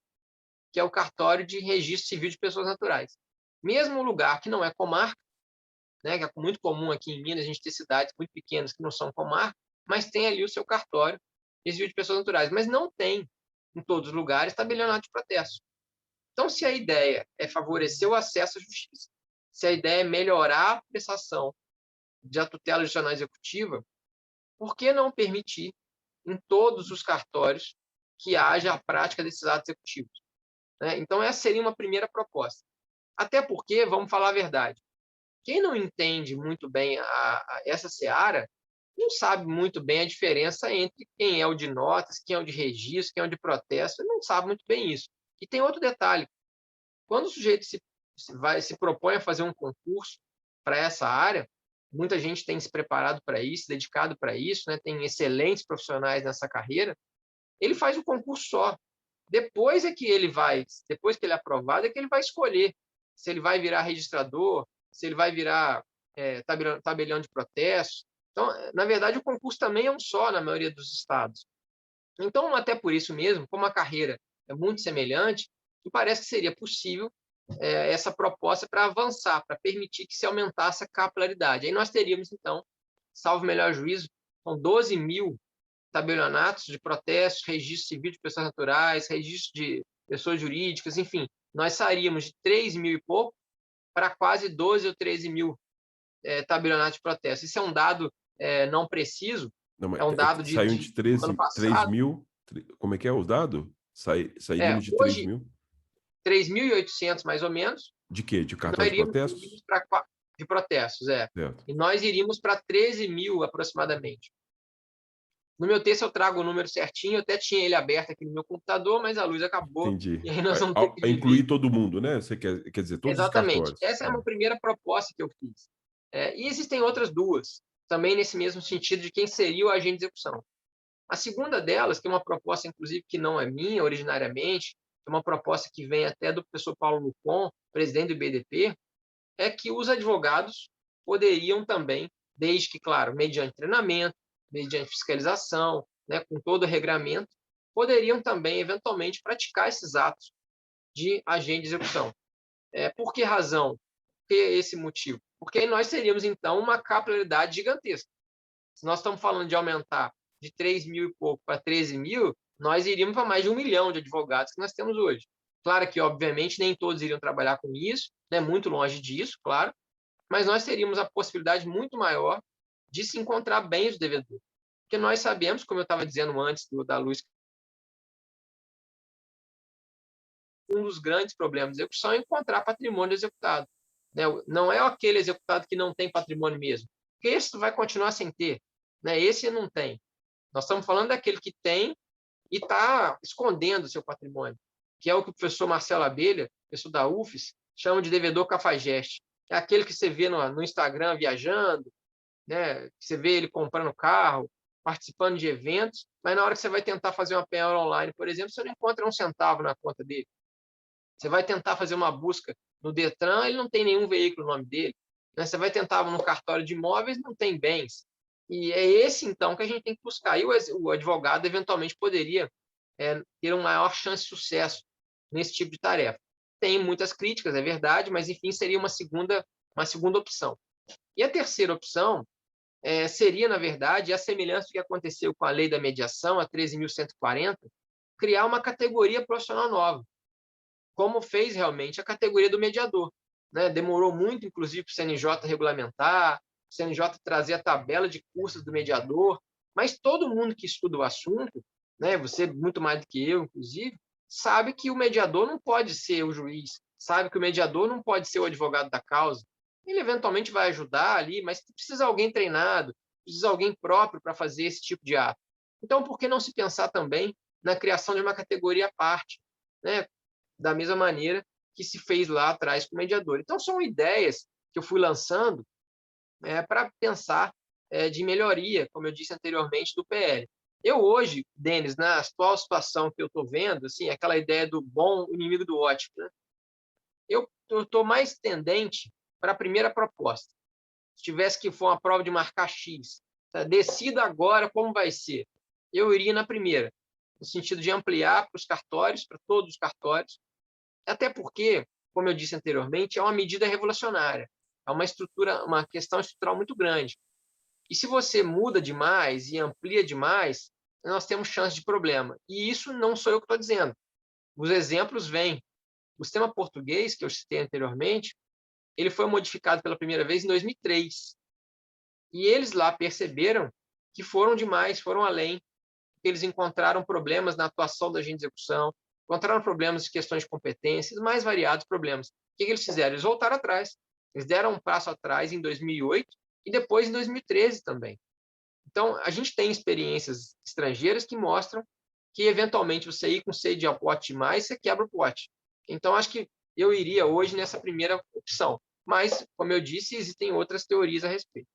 que é o cartório de registro civil de pessoas naturais. Mesmo lugar que não é comarca, né, que é muito comum aqui em Minas a gente ter cidades muito pequenas que não são comarca, mas tem ali o seu cartório de registro de pessoas naturais, mas não tem em todos os lugares tabelionato de protesto. Então, se a ideia é favorecer o acesso à justiça, se a ideia é melhorar a prestação da tutela judicial executiva, por que não permitir em todos os cartórios que haja a prática desses atos executivos, né? Então, essa seria uma primeira proposta. Até porque, vamos falar a verdade, quem não entende muito bem essa seara não sabe muito bem a diferença entre quem é o de notas, quem é o de registro, quem é o de protesto, ele não sabe muito bem isso. E tem outro detalhe, quando o sujeito se propõe a fazer um concurso para essa área, muita gente tem se preparado para isso, dedicado para isso, né? Tem excelentes profissionais nessa carreira, ele faz o concurso só. Depois que ele é aprovado, é que ele vai escolher se ele vai virar registrador, se ele vai virar tabelião de protesto. Então, na verdade, o concurso também é um só na maioria dos estados. Então, até por isso mesmo, como a carreira é muito semelhante, me parece que seria possível essa proposta para avançar, para permitir que se aumentasse a capilaridade. Aí nós teríamos, então, salvo melhor juízo, são 12 mil tabelionatos de protestos, registro civil de pessoas naturais, registro de pessoas jurídicas, enfim, nós sairíamos de 3 mil e pouco para quase 12 ou 13 mil tabelionatos de protestos. Isso é um dado não preciso, Não, mas é um dado saiu de de ano 3 passado. mil, como é que é o dado? Sairíamos de 3 Hoje, mil? 3.800 mais ou menos, De quê? De nós cartórios de iríamos protestos? para de protestos, Certo. e nós iríamos para 13 mil aproximadamente. No meu texto eu trago o número certinho, eu até tinha ele aberto aqui no meu computador, mas a luz acabou, Entendi. e aí nós vamos ter que Incluir rever. todo mundo, né? Você quer dizer, todos os Exatamente. cartórios. Essa é uma primeira proposta que eu fiz. E existem outras duas, também nesse mesmo sentido de quem seria o agente de execução. A segunda delas, que é uma proposta, inclusive, que não é minha originariamente, é uma proposta que vem até do professor Paulo Lucon, presidente do IBDP, é que os advogados poderiam também, desde que, claro, mediante treinamento, mediante fiscalização, né, com todo o regramento, poderiam também, eventualmente, praticar esses atos de agente de execução. Por que razão? Por que esse motivo? Porque aí nós teríamos, então, uma capilaridade gigantesca. Se nós estamos falando de aumentar de 3 mil e pouco para 13 mil, nós iríamos para mais de 1 milhão de advogados que nós temos hoje. Claro que, obviamente, nem todos iriam trabalhar com isso, né? Muito longe disso, claro, mas nós teríamos a possibilidade muito maior de se encontrar bem os devedores. Porque nós sabemos, como eu estava dizendo antes da luz, um dos grandes problemas de execução é encontrar patrimônio executado. Né? Não é aquele executado que não tem patrimônio mesmo, porque esse vai continuar sem ter. Né? Esse não tem. Nós estamos falando daquele que tem e está escondendo o seu patrimônio, que é o que o professor Marcelo Abelha, professor da UFES, chama de devedor cafajeste. É aquele que você vê no Instagram viajando, né? Que você vê ele comprando carro, participando de eventos, mas na hora que você vai tentar fazer uma penhora online, por exemplo, você não encontra um centavo na conta dele. Você vai tentar fazer uma busca no Detran, ele não tem nenhum veículo no nome dele. Né? Você vai tentar no cartório de imóveis, não tem bens. E é esse, então, que a gente tem que buscar. E o advogado, eventualmente, poderia ter uma maior chance de sucesso nesse tipo de tarefa. Tem muitas críticas, é verdade, mas, enfim, seria uma segunda opção. E a terceira opção seria, na verdade, a semelhança do que aconteceu com a lei da mediação, a 13.140, criar uma categoria profissional nova, como fez realmente a categoria do mediador. Né? Demorou muito, inclusive, para o CNJ regulamentar, o CNJ trazer a tabela de cursos do mediador, mas todo mundo que estuda o assunto, né, você muito mais do que eu, inclusive, sabe que o mediador não pode ser o juiz, sabe que o mediador não pode ser o advogado da causa. Ele eventualmente vai ajudar ali, mas precisa alguém treinado, precisa alguém próprio para fazer esse tipo de ato. Então, por que não se pensar também na criação de uma categoria à parte, né? Da mesma maneira que se fez lá atrás com o mediador. Então, são ideias que eu fui lançando para pensar de melhoria, como eu disse anteriormente, do PL. Eu hoje, Denis, na atual situação que eu estou vendo, assim, aquela ideia do bom inimigo do ótimo, né? Eu estou mais tendente para a primeira proposta. Se tivesse que for uma prova de marcar X, tá? Decida agora como vai ser. Eu iria na primeira, no sentido de ampliar para os cartórios, para todos os cartórios, até porque, como eu disse anteriormente, é uma medida revolucionária. É uma questão estrutural muito grande. E se você muda demais e amplia demais, nós temos chance de problema. E isso não sou eu que estou dizendo. Os exemplos vêm. O sistema português, que eu citei anteriormente, ele foi modificado pela primeira vez em 2003. E eles lá perceberam que foram demais, foram além, que eles encontraram problemas na atuação da agente de execução, encontraram problemas de questões de competências, mais variados problemas. O que eles fizeram? Eles voltaram atrás. Eles deram um passo atrás em 2008 e depois em 2013 também. Então, a gente tem experiências estrangeiras que mostram que, eventualmente, você ir com sede ao pote demais, você quebra o pote. Então, acho que eu iria hoje nessa primeira opção. Mas, como eu disse, existem outras teorias a respeito.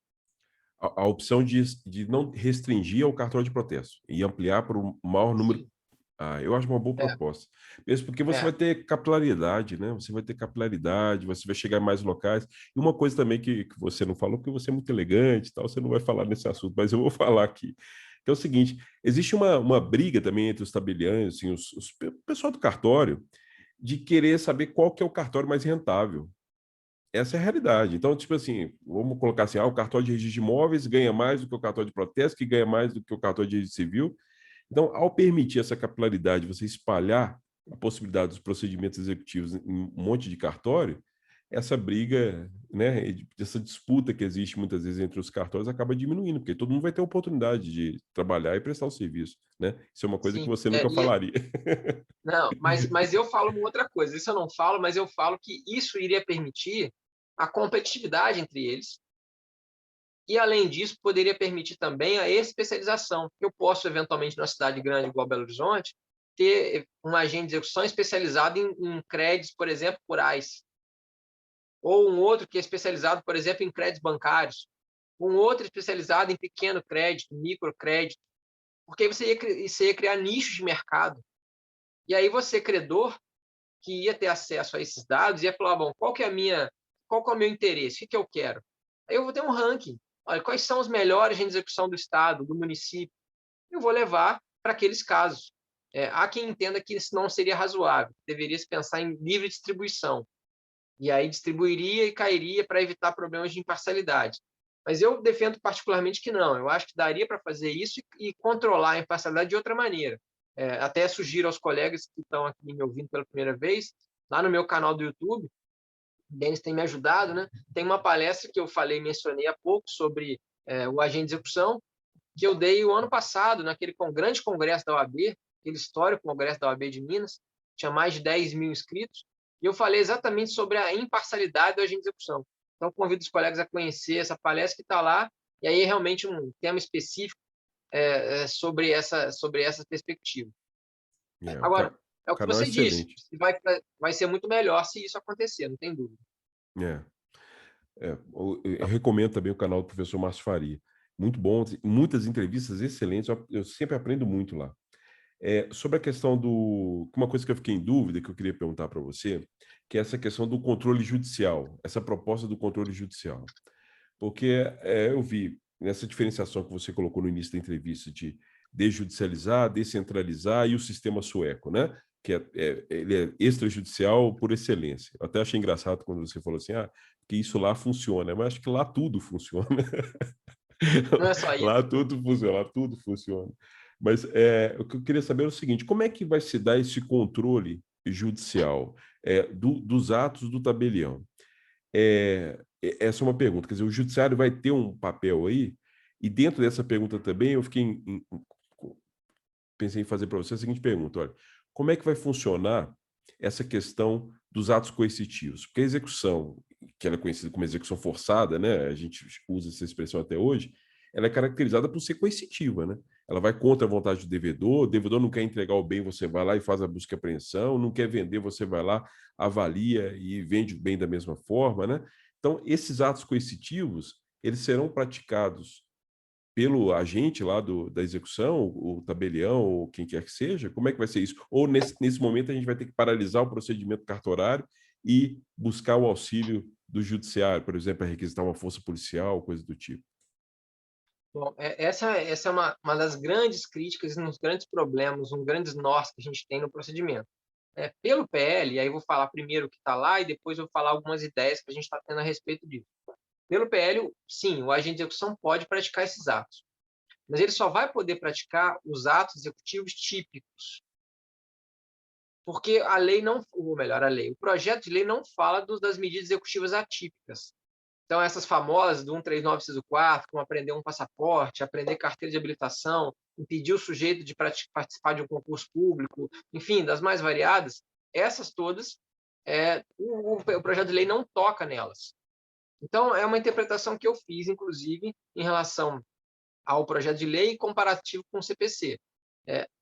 A opção de não restringir ao cartório de protesto e ampliar para o maior número. Sim. Eu acho uma boa É, proposta. Mesmo porque você vai é, ter capilaridade, né? Você vai ter capilaridade, você vai chegar em mais locais. E uma coisa também que você não falou, porque você é muito elegante e tal, você não vai falar nesse assunto, mas eu vou falar aqui. Que é o seguinte, existe uma briga também entre os tabeliães, assim, o pessoal do cartório, de querer saber qual que é o cartório mais rentável. essa é a realidade. Então, tipo assim, vamos colocar assim, o cartório de registro de imóveis ganha mais do que o cartório de protesto, que ganha mais do que o cartório de registro civil. Então, ao permitir essa capilaridade, você espalhar a possibilidade dos procedimentos executivos em um monte de cartório, essa briga, né, essa disputa que existe muitas vezes entre os cartórios acaba diminuindo, porque todo mundo vai ter a oportunidade de trabalhar e prestar o serviço, né? Isso é uma coisa que Sim, você nunca falaria. não, mas eu falo uma outra coisa. Isso eu não falo, mas eu falo que isso iria permitir a competitividade entre eles e, além disso, poderia permitir também a especialização. Eu posso, eventualmente, numa cidade grande igual Belo Horizonte, ter um agente de execução especializado em créditos, por exemplo, rurais, ou um outro que é especializado, por exemplo, em créditos bancários, um outro especializado em pequeno crédito, microcrédito, porque aí você ia criar nichos de mercado. E aí você, credor, que ia ter acesso a esses dados, ia falar, bom, qual que é o meu interesse? O que eu quero? Aí eu vou ter um ranking. Olha, quais são os melhores em execução do estado, do município? Eu vou levar para aqueles casos. Há quem entenda que isso não seria razoável, deveria se pensar em livre distribuição. E aí distribuiria e cairia para evitar problemas de imparcialidade. Mas eu defendo particularmente que não. Eu acho que daria para fazer isso e controlar a imparcialidade de outra maneira. Até sugiro aos colegas que estão aqui me ouvindo pela primeira vez, lá no meu canal do YouTube, o Denis tem me ajudado, né? Tem uma palestra que eu mencionei há pouco sobre o agente de execução, que eu dei o ano passado, naquele grande congresso da OAB, aquele histórico congresso da OAB de Minas, tinha mais de 10 mil inscritos, e eu falei exatamente sobre a imparcialidade do agente de execução. Então, convido os colegas a conhecer essa palestra que está lá, e aí realmente um tema específico sobre essa perspectiva. O Agora, é o que canal é você disse, excelente. vai ser muito melhor se isso acontecer, não tem dúvida. É. Eu recomendo também o canal do professor Márcio Faria. Muito bom, muitas entrevistas excelentes, eu sempre aprendo muito lá. Sobre a questão uma coisa que eu fiquei em dúvida, que eu queria perguntar para você, que é essa questão do controle judicial, essa proposta do controle judicial. Porque eu vi nessa diferenciação que você colocou no início da entrevista de desjudicializar, descentralizar e o sistema sueco, né? Que ele é extrajudicial por excelência. Eu até achei engraçado quando você falou assim, que isso lá funciona, mas acho que lá tudo funciona. Não é só Lá isso. tudo funciona, lá tudo funciona. Mas o que eu queria saber é o seguinte, como é que vai se dar esse controle judicial dos atos do tabelião? Essa é uma pergunta, quer dizer, o judiciário vai ter um papel aí? E dentro dessa pergunta também, eu pensei em fazer para você a seguinte pergunta, olha, como é que vai funcionar essa questão dos atos coercitivos? Porque a execução, que ela é conhecida como execução forçada, né, a gente usa essa expressão até hoje, ela é caracterizada por ser coercitiva, né? Ela vai contra a vontade do devedor, o devedor não quer entregar o bem, você vai lá e faz a busca e apreensão, não quer vender, você vai lá, avalia e vende o bem da mesma forma, né? Então, esses atos coercitivos, eles serão praticados pelo agente lá da execução, o tabelião, ou quem quer que seja? Como é que vai ser isso? Ou nesse momento a gente vai ter que paralisar o procedimento cartorário e buscar o auxílio do judiciário, por exemplo, a requisitar uma força policial, coisa do tipo. Bom, essa é uma das grandes críticas e um dos grandes problemas, um grandes nós que a gente tem no procedimento. Pelo PL, aí eu vou falar primeiro o que está lá e depois eu vou falar algumas ideias que a gente está tendo a respeito disso. Pelo PL, sim, o agente de execução pode praticar esses atos, mas ele só vai poder praticar os atos executivos típicos, porque a lei não, ou melhor, o projeto de lei não fala das medidas executivas atípicas. Então, essas famosas do 139, inciso 4, como apreender um passaporte, aprender carteira de habilitação, impedir o sujeito de participar de um concurso público, enfim, das mais variadas, essas todas, o projeto de lei não toca nelas. Então, é uma interpretação que eu fiz, inclusive, em relação ao projeto de lei comparativo com o CPC.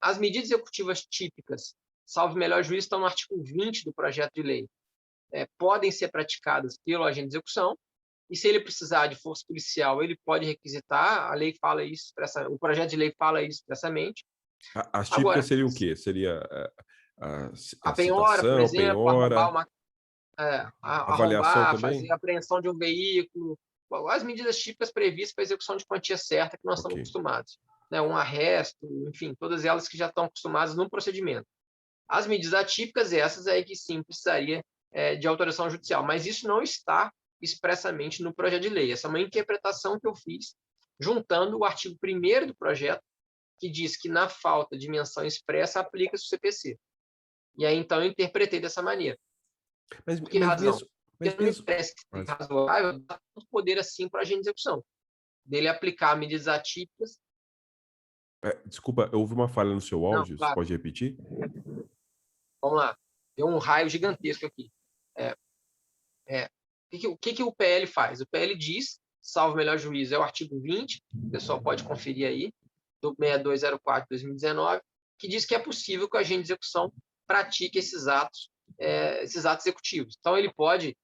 As medidas executivas típicas, salvo melhor juízo, estão no artigo 20 do projeto de lei. Podem ser praticadas pelo agente de execução, e se ele precisar de força policial, ele pode requisitar, a lei fala isso, o projeto de lei fala isso expressamente. As típicas Agora, seriam o quê? Seria a a penhora, por citação, exemplo, arrombar penhora, avaliação arrombar, também? fazer apreensão de um veículo, as medidas típicas previstas para execução de quantia certa que nós Ok. estamos acostumados. Né? Um arresto, enfim, todas elas que já estão acostumadas no procedimento. As medidas atípicas, essas aí que sim precisaria de autorização judicial, mas isso não está expressamente no projeto de lei. Essa é uma interpretação que eu fiz, juntando o artigo 1º do projeto, que diz que, na falta de menção expressa, aplica-se o CPC. E aí, então, eu interpretei dessa maneira. Por que razão? Porque não me parece que seja razoável dar tanto poder assim para o agente de execução, dele aplicar medidas atípicas. Desculpa, houve uma falha no seu Não, áudio, você claro. pode repetir? Vamos lá. Deu um raio gigantesco aqui. O que o PL faz? O PL diz, salvo melhor juízo, é o artigo 20, o pessoal pode conferir aí, do 6204 de 2019, que diz que é possível que o agente de execução pratique esses atos executivos. Então, ele pode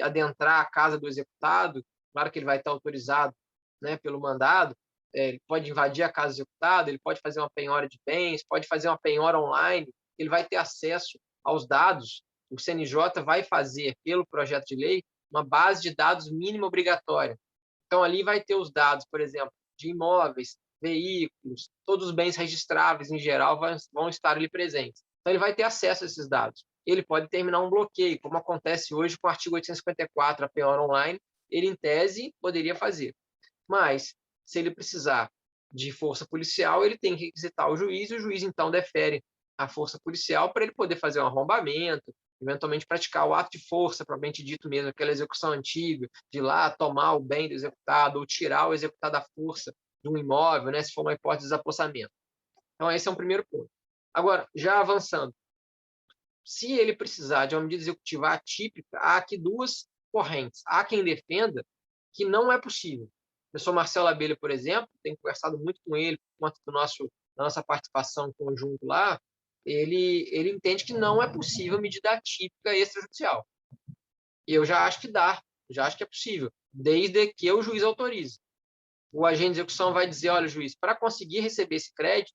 adentrar a casa do executado, claro que ele vai estar autorizado, né, pelo mandado, ele pode invadir a casa do executado, ele pode fazer uma penhora de bens, pode fazer uma penhora online, ele vai ter acesso aos dados. O CNJ vai fazer, pelo projeto de lei, uma base de dados mínima obrigatória. Então, ali vai ter os dados, por exemplo, de imóveis, veículos, todos os bens registráveis, em geral, vão estar ali presentes. Então, ele vai ter acesso a esses dados. Ele pode terminar um bloqueio, como acontece hoje com o artigo 854, a penhora online, ele, em tese, poderia fazer. Mas, se ele precisar de força policial, ele tem que requisitar o juiz, e o juiz, então, defere a força policial para ele poder fazer um arrombamento, eventualmente praticar o ato de força, propriamente dito mesmo, aquela execução antiga, de ir lá tomar o bem do executado ou tirar o executado à força de um imóvel, né, se for uma hipótese de desapossamento. Então, esse é um primeiro ponto. Agora, já avançando, se ele precisar de uma medida executiva atípica, há aqui duas correntes. Há quem defenda que não é possível. O professor Marcelo Abelha, por exemplo, tenho conversado muito com ele por conta da nossa participação em conjunto lá, ele entende que não é possível medida atípica extrajudicial. E eu já acho que dá, já acho que é possível, desde que o juiz autorize. O agente de execução vai dizer, olha, juiz, para conseguir receber esse crédito,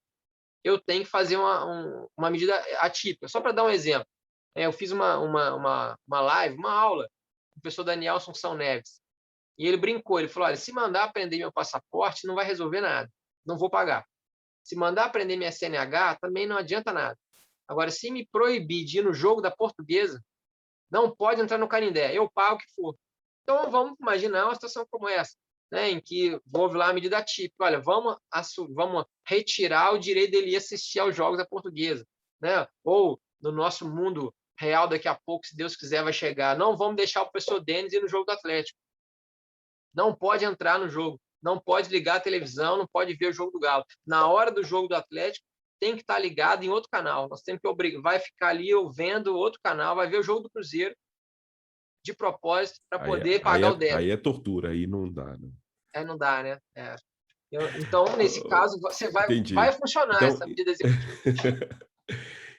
eu tenho que fazer uma medida atípica. Só para dar um exemplo, eu fiz uma live, uma aula, com o professor Danielson São Neves, e ele brincou, ele falou, olha, se mandar prender meu passaporte, não vai resolver nada, não vou pagar. Se mandar prender minha CNH, também não adianta nada. Agora, se me proibir de ir no jogo da Portuguesa, não pode entrar no Canindé, eu pago o que for. Então, vamos imaginar uma situação como essa, né, em que houve lá a medida típica. Olha, vamos retirar o direito dele ir assistir aos jogos da Portuguesa. Né? Ou, no nosso mundo real, daqui a pouco, se Deus quiser, vai chegar. Não vamos deixar o professor Denis ir no jogo do Atlético. Não pode entrar no jogo. Não pode ligar a televisão, não pode ver o jogo do Galo. Na hora do jogo do Atlético, tem que estar ligado em outro canal. Nós temos que vai ficar ali vendo outro canal, vai ver o jogo do Cruzeiro de propósito para poder pagar o débito. Aí é tortura, aí não dá. Né? Não dá, né? Então, nesse caso, você vai funcionar então, essa medida executiva.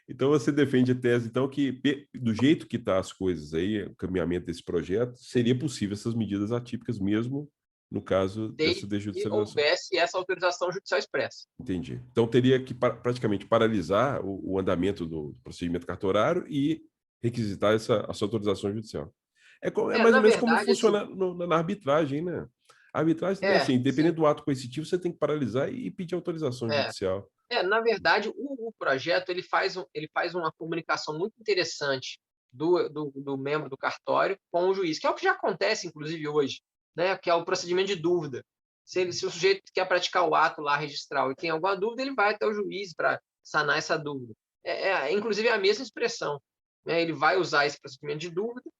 Então, você defende a tese, então, que do jeito que estão as coisas aí, o caminhamento desse projeto, seria possível essas medidas atípicas mesmo no caso dessa desjudicialização. Se houvesse essa autorização judicial expressa. Entendi. Então, teria que praticamente paralisar o andamento do procedimento cartorário e requisitar essa autorização judicial. É mais ou menos como funciona na arbitragem, né? A arbitragem é assim, dependendo do ato coercitivo, você tem que paralisar e pedir autorização judicial. Na verdade, o projeto ele faz uma comunicação muito interessante do membro do cartório com o juiz, que é o que já acontece, inclusive, hoje, né? Que é o procedimento de dúvida. Se o sujeito quer praticar o ato lá registral e tem alguma dúvida, ele vai até o juiz para sanar essa dúvida. Inclusive, é a mesma expressão. Né? Ele vai usar esse procedimento de dúvida,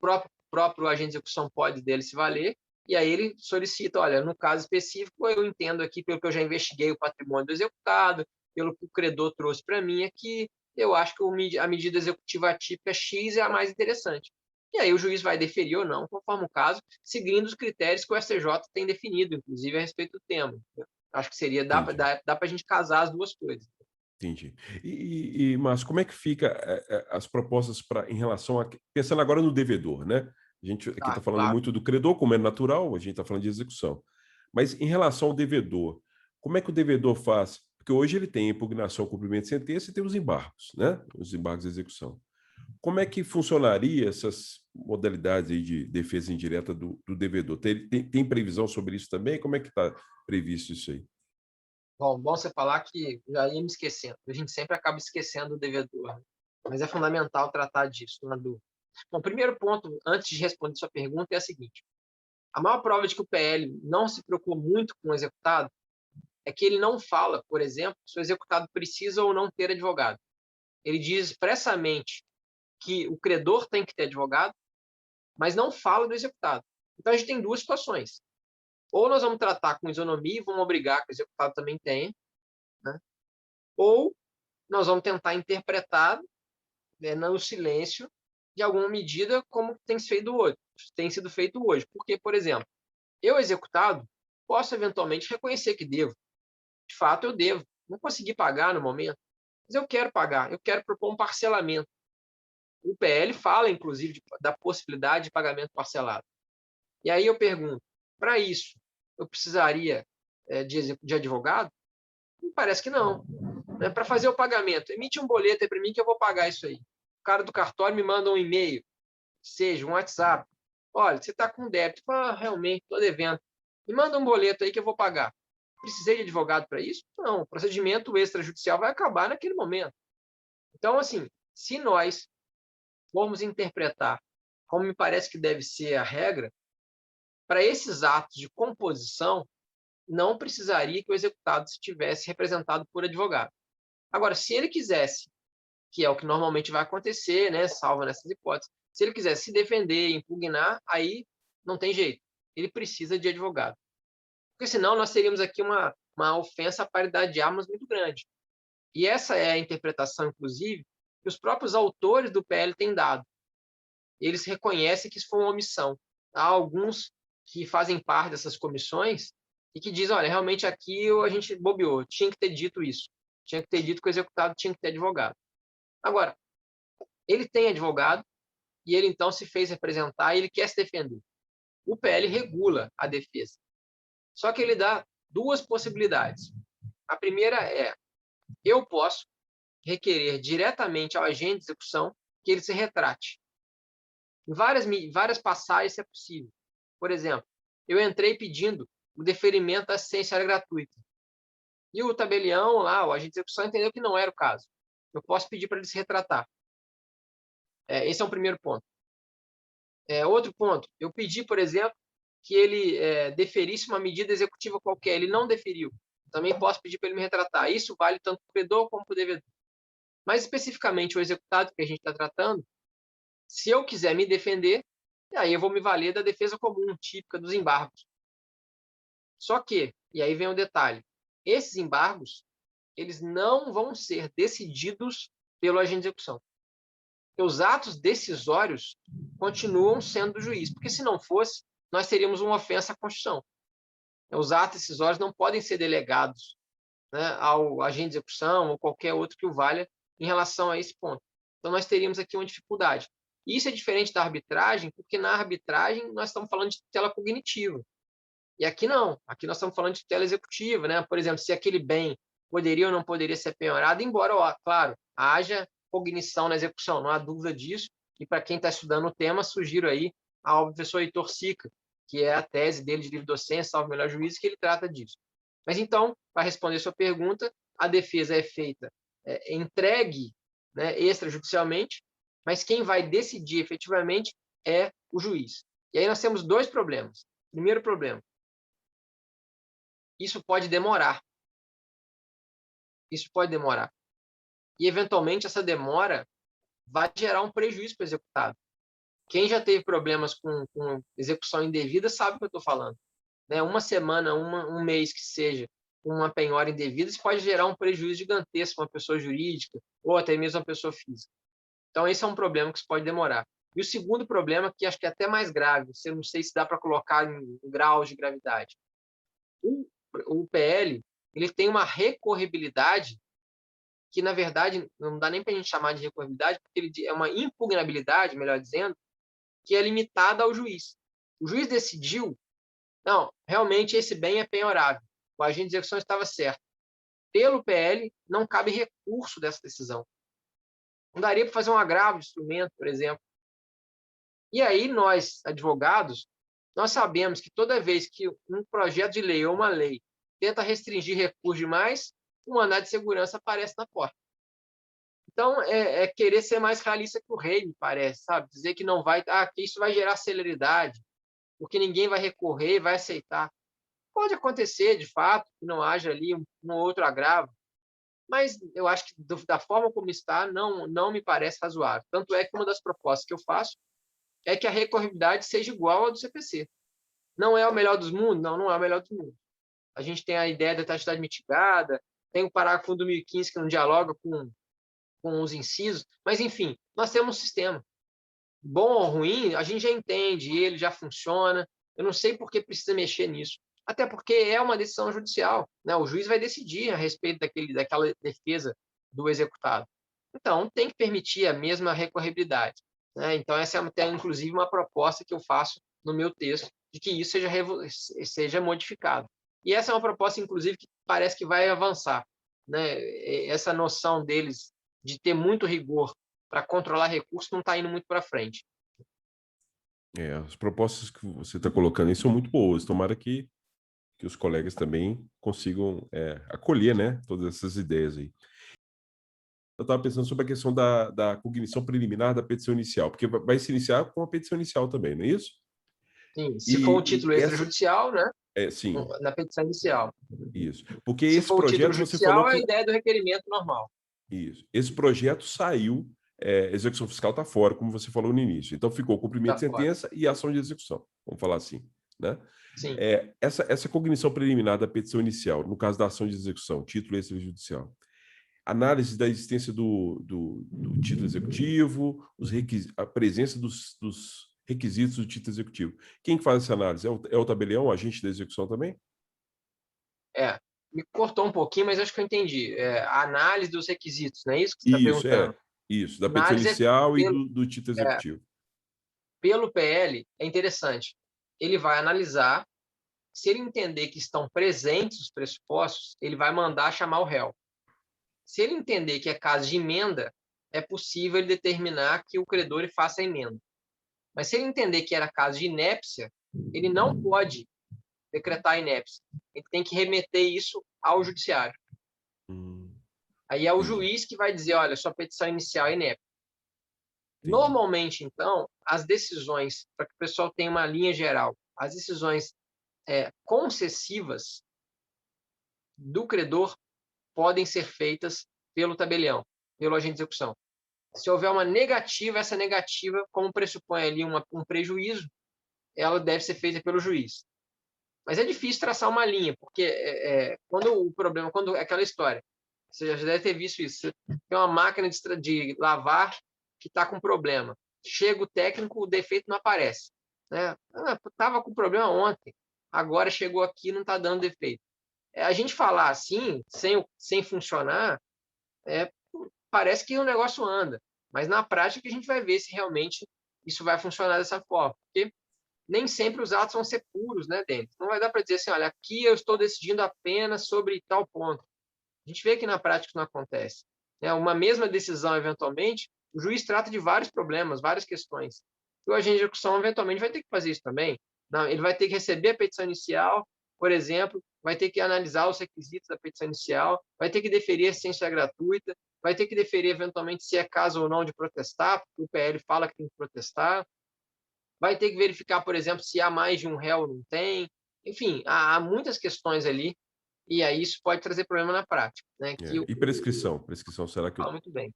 o próprio agente de execução pode dele se valer, e aí ele solicita, olha, no caso específico, eu entendo aqui, pelo que eu já investiguei o patrimônio do executado, pelo que o credor trouxe para mim, é que eu acho que a medida executiva atípica X é a mais interessante. E aí o juiz vai deferir ou não, conforme o caso, seguindo os critérios que o STJ tem definido, inclusive a respeito do tema. Acho que dá para a gente casar as duas coisas. Entendi. Mas como é que fica as propostas em relação a... Pensando agora no devedor, né? A gente aqui está falando muito do credor, como é natural, a gente está falando de execução. Mas em relação ao devedor, como é que o devedor faz? Porque hoje ele tem impugnação, cumprimento de sentença e tem os embargos, né? Os embargos de execução. Como é que funcionaria essas modalidades aí de defesa indireta do devedor? Tem previsão sobre isso também? Como é que está previsto isso aí? Bom você falar que já ia me esquecendo. A gente sempre acaba esquecendo o devedor. Mas é fundamental tratar disso, não há dúvida. Bom, o primeiro ponto, antes de responder sua pergunta, é a seguinte. A maior prova de que o PL não se preocupa muito com o executado é que ele não fala, por exemplo, se o executado precisa ou não ter advogado. Ele diz expressamente que o credor tem que ter advogado, mas não fala do executado. Então, a gente tem duas situações. Ou nós vamos tratar com isonomia e vamos obrigar que o executado também tenha, né? Ou nós vamos tentar interpretar, né, no silêncio de alguma medida como tem sido feito hoje. Porque, por exemplo, eu, executado, posso eventualmente reconhecer que devo. De fato, eu devo. Não consegui pagar no momento, mas eu quero pagar, eu quero propor um parcelamento. O PL fala, inclusive, da possibilidade de pagamento parcelado. E aí eu pergunto, para isso, eu precisaria de advogado? Me parece que não. Para fazer o pagamento, emite um boleto aí para mim que eu vou pagar isso aí. O cara do cartório me manda um e-mail, seja um WhatsApp. Olha, você está com débito. Realmente, estou devendo. Me manda um boleto aí que eu vou pagar. Precisei de advogado para isso? Não. O procedimento extrajudicial vai acabar naquele momento. Então, assim, se nós formos interpretar como me parece que deve ser a regra, para esses atos de composição, não precisaria que o executado estivesse representado por advogado. Agora, se ele quisesse, que é o que normalmente vai acontecer, né, salvo nessas hipóteses, se ele quisesse se defender, impugnar, aí não tem jeito. Ele precisa de advogado. Porque senão nós teríamos aqui uma ofensa à paridade de armas muito grande. E essa é a interpretação, inclusive, que os próprios autores do PL têm dado. Eles reconhecem que isso foi uma omissão. Há alguns que fazem parte dessas comissões e que dizem, olha, realmente aqui a gente bobeou, tinha que ter dito isso. Tinha que ter dito que o executado tinha que ter advogado. Agora, ele tem advogado e ele então se fez representar e ele quer se defender. O PL regula a defesa. Só que ele dá duas possibilidades. A primeira é, eu posso requerer diretamente ao agente de execução que ele se retrate. Em várias passagens isso é possível. Por exemplo, eu entrei pedindo o deferimento da assistência gratuita. E o tabelião lá, o agente de execução, entendeu que não era o caso. Eu posso pedir para ele se retratar. Esse é o primeiro ponto. Outro ponto, eu pedi, por exemplo, que ele deferisse uma medida executiva qualquer. Ele não deferiu. Também posso pedir para ele me retratar. Isso vale tanto para o credor como para o devedor. Mas, especificamente, o executado que a gente está tratando, se eu quiser me defender, aí eu vou me valer da defesa comum, típica dos embargos. Só que, e aí vem o detalhe, esses embargos, eles não vão ser decididos pelo agente de execução. Os atos decisórios continuam sendo do juiz, porque se não fosse, nós teríamos uma ofensa à Constituição. Os atos decisórios não podem ser delegados, né, ao agente de execução ou qualquer outro que o valha em relação a esse ponto. Então, nós teríamos aqui uma dificuldade. E isso é diferente da arbitragem, porque na arbitragem nós estamos falando de tutela cognitiva. E aqui não. Aqui nós estamos falando de tutela executiva, né? Por exemplo, se aquele bem poderia ou não poderia ser penhorado, embora, claro, haja cognição na execução, não há dúvida disso. E para quem está estudando o tema, sugiro aí ao professor Heitor Sica, que é a tese dele de livre-docência, salvo melhor juízo, que ele trata disso. Mas então, para responder a sua pergunta, a defesa é feita, entregue, né, extrajudicialmente, mas quem vai decidir efetivamente é o juiz. E aí nós temos dois problemas. Primeiro problema, isso pode demorar. Isso pode demorar. E, eventualmente, essa demora vai gerar um prejuízo para o executado. Quem já teve problemas com execução indevida sabe o que eu estou falando. Né? Uma semana, um mês que seja, uma penhora indevida, isso pode gerar um prejuízo gigantesco para uma pessoa jurídica ou até mesmo uma pessoa física. Então, esse é um problema que pode demorar. E o segundo problema, que acho que é até mais grave, eu não sei se dá para colocar em graus de gravidade. O PL, ele tem uma recorribilidade que, na verdade, não dá nem para a gente chamar de recorribilidade, porque ele é uma impugnabilidade, melhor dizendo, que é limitada ao juiz. O juiz decidiu, não, realmente esse bem é penhorável. O agente de execução estava certo. Pelo PL, não cabe recurso dessa decisão. Não daria para fazer um agravo de instrumento, por exemplo. E aí, nós, advogados, nós sabemos que toda vez que um projeto de lei ou uma lei tenta restringir recursos demais, o mandado de segurança aparece na porta. Então, é querer ser mais realista que o rei, me parece, sabe? Dizer que não vai, que isso vai gerar celeridade, porque ninguém vai recorrer, vai aceitar. Pode acontecer, de fato, que não haja ali um outro agravo, mas eu acho que da forma como está, não me parece razoável. Tanto é que uma das propostas que eu faço é que a recorribilidade seja igual à do CPC. Não é o melhor dos mundos? Não é o melhor dos mundos. A gente tem a ideia da taxidade mitigada, tem o parágrafo do 2015 que não dialoga com os incisos, mas, enfim, nós temos um sistema. Bom ou ruim, a gente já entende, ele já funciona. Eu não sei por que precisa mexer nisso. Até porque é uma decisão judicial, né? O juiz vai decidir a respeito daquela defesa do executado. Então, tem que permitir a mesma recorribilidade, né? Então, essa é até, inclusive, uma proposta que eu faço no meu texto, de que isso seja modificado. E essa é uma proposta, inclusive, que parece que vai avançar, né? Essa noção deles de ter muito rigor para controlar recursos não está indo muito para frente. As propostas que você está colocando aí são muito boas. Tomara que os colegas também consigam acolher, né, todas essas ideias aí. Eu estava pensando sobre a questão da cognição preliminar da petição inicial, porque vai se iniciar com a petição inicial também, não é isso? Sim, se for um título extrajudicial, né? Sim. Na petição inicial. Isso. Porque se esse for projeto, o título você judicial, falou é a que... ideia do requerimento normal. Isso. Esse projeto saiu, execução fiscal está fora, como você falou no início. Então, ficou cumprimento de sentença e ação de execução, vamos falar assim, né? Sim. Essa cognição preliminar da petição inicial, no caso da ação de execução, título extrajudicial, análise da existência do título executivo, a presença dos requisitos do título executivo. Quem faz essa análise? É o tabelião, o agente da execução também? Me cortou um pouquinho, mas acho que eu entendi. A análise dos requisitos, não é isso que você está perguntando? Isso, da petição Análise inicial e do título executivo. Pelo PL, é interessante. Ele vai analisar, se ele entender que estão presentes os pressupostos, ele vai mandar chamar o réu. Se ele entender que é caso de emenda, é possível ele determinar que o credor faça a emenda. Mas se ele entender que era caso de inépcia, ele não pode decretar a inépcia. Ele tem que remeter isso ao judiciário. Aí é o juiz que vai dizer, olha, sua petição inicial é inépcia. Normalmente, então, as decisões, para que o pessoal tenha uma linha geral, as decisões concessivas do credor podem ser feitas pelo tabelião, pelo agente de execução. Se houver uma negativa, essa negativa, como pressupõe ali um prejuízo, ela deve ser feita pelo juiz. Mas é difícil traçar uma linha, porque quando aquela história, você já deve ter visto isso, você tem uma máquina de lavar que está com problema. Chega o técnico, o defeito não aparece. Né? Estava com problema ontem, agora chegou aqui e não está dando defeito. A gente falar assim, sem funcionar, parece que o negócio anda. Mas na prática a gente vai ver se realmente isso vai funcionar dessa forma. Porque nem sempre os atos vão ser puros, né, Denis? Não vai dar para dizer assim, olha, aqui eu estou decidindo apenas sobre tal ponto. A gente vê que na prática isso não acontece. Uma mesma decisão, eventualmente, o juiz trata de vários problemas, várias questões. E o agente de execução, eventualmente, vai ter que fazer isso também. Ele vai ter que receber a petição inicial, por exemplo, vai ter que analisar os requisitos da petição inicial, vai ter que deferir a ciência gratuita, vai ter que deferir, eventualmente, se é caso ou não de protestar, porque o PL fala que tem que protestar, vai ter que verificar, por exemplo, se há mais de um réu ou não tem. Enfim, há muitas questões ali, e aí isso pode trazer problema na prática. Né? E prescrição? Prescrição, será que... Muito bem.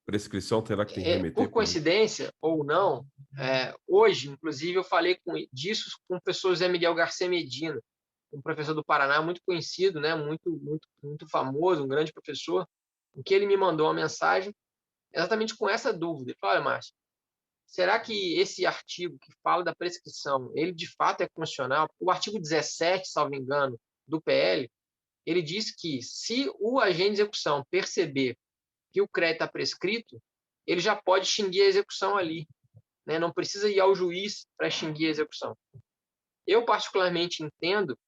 Prescrição, terá que tem que remeter... Por coincidência, ou não, hoje, inclusive, eu falei disso com o professor José Miguel Garcia Medina, um professor do Paraná muito conhecido, né? muito famoso, um grande professor, em que ele me mandou uma mensagem exatamente com essa dúvida. Ele falou, olha, Márcio, será que esse artigo que fala da prescrição, ele de fato é constitucional? O artigo 17, salvo engano, do PL, ele diz que se o agente de execução perceber que o crédito está prescrito, ele já pode extinguir a execução ali. Né? Não precisa ir ao juiz para extinguir a execução. Eu, particularmente, entendo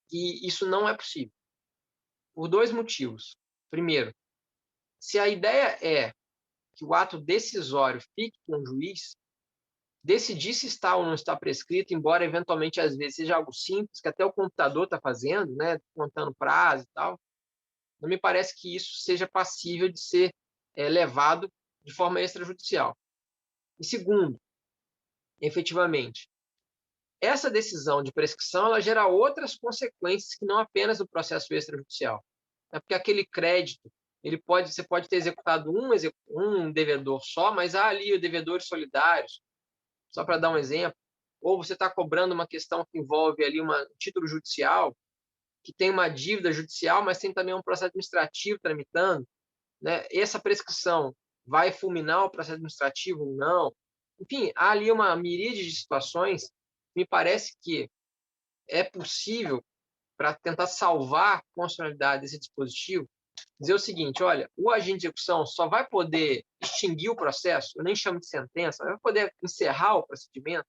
que isso não é possível, por dois motivos. Primeiro, se a ideia é que o ato decisório fique com o juiz, decidir se está ou não está prescrito, embora eventualmente às vezes seja algo simples, que até o computador está fazendo, né, contando prazo e tal, não me parece que isso seja passível de ser levado de forma extrajudicial. E segundo, efetivamente, essa decisão de prescrição ela gera outras consequências que não apenas o processo extrajudicial. Porque aquele crédito, você pode ter executado um devedor só, mas há ali os devedores solidários, só para dar um exemplo, ou você está cobrando uma questão que envolve ali um título judicial, que tem uma dívida judicial, mas tem também um processo administrativo tramitando, né? Essa prescrição vai fulminar o processo administrativo ou não? Enfim, há ali uma miríade de situações. Me parece que é possível, para tentar salvar a constitucionalidade desse dispositivo, dizer o seguinte: olha, o agente de execução só vai poder extinguir o processo, eu nem chamo de sentença, vai poder encerrar o procedimento,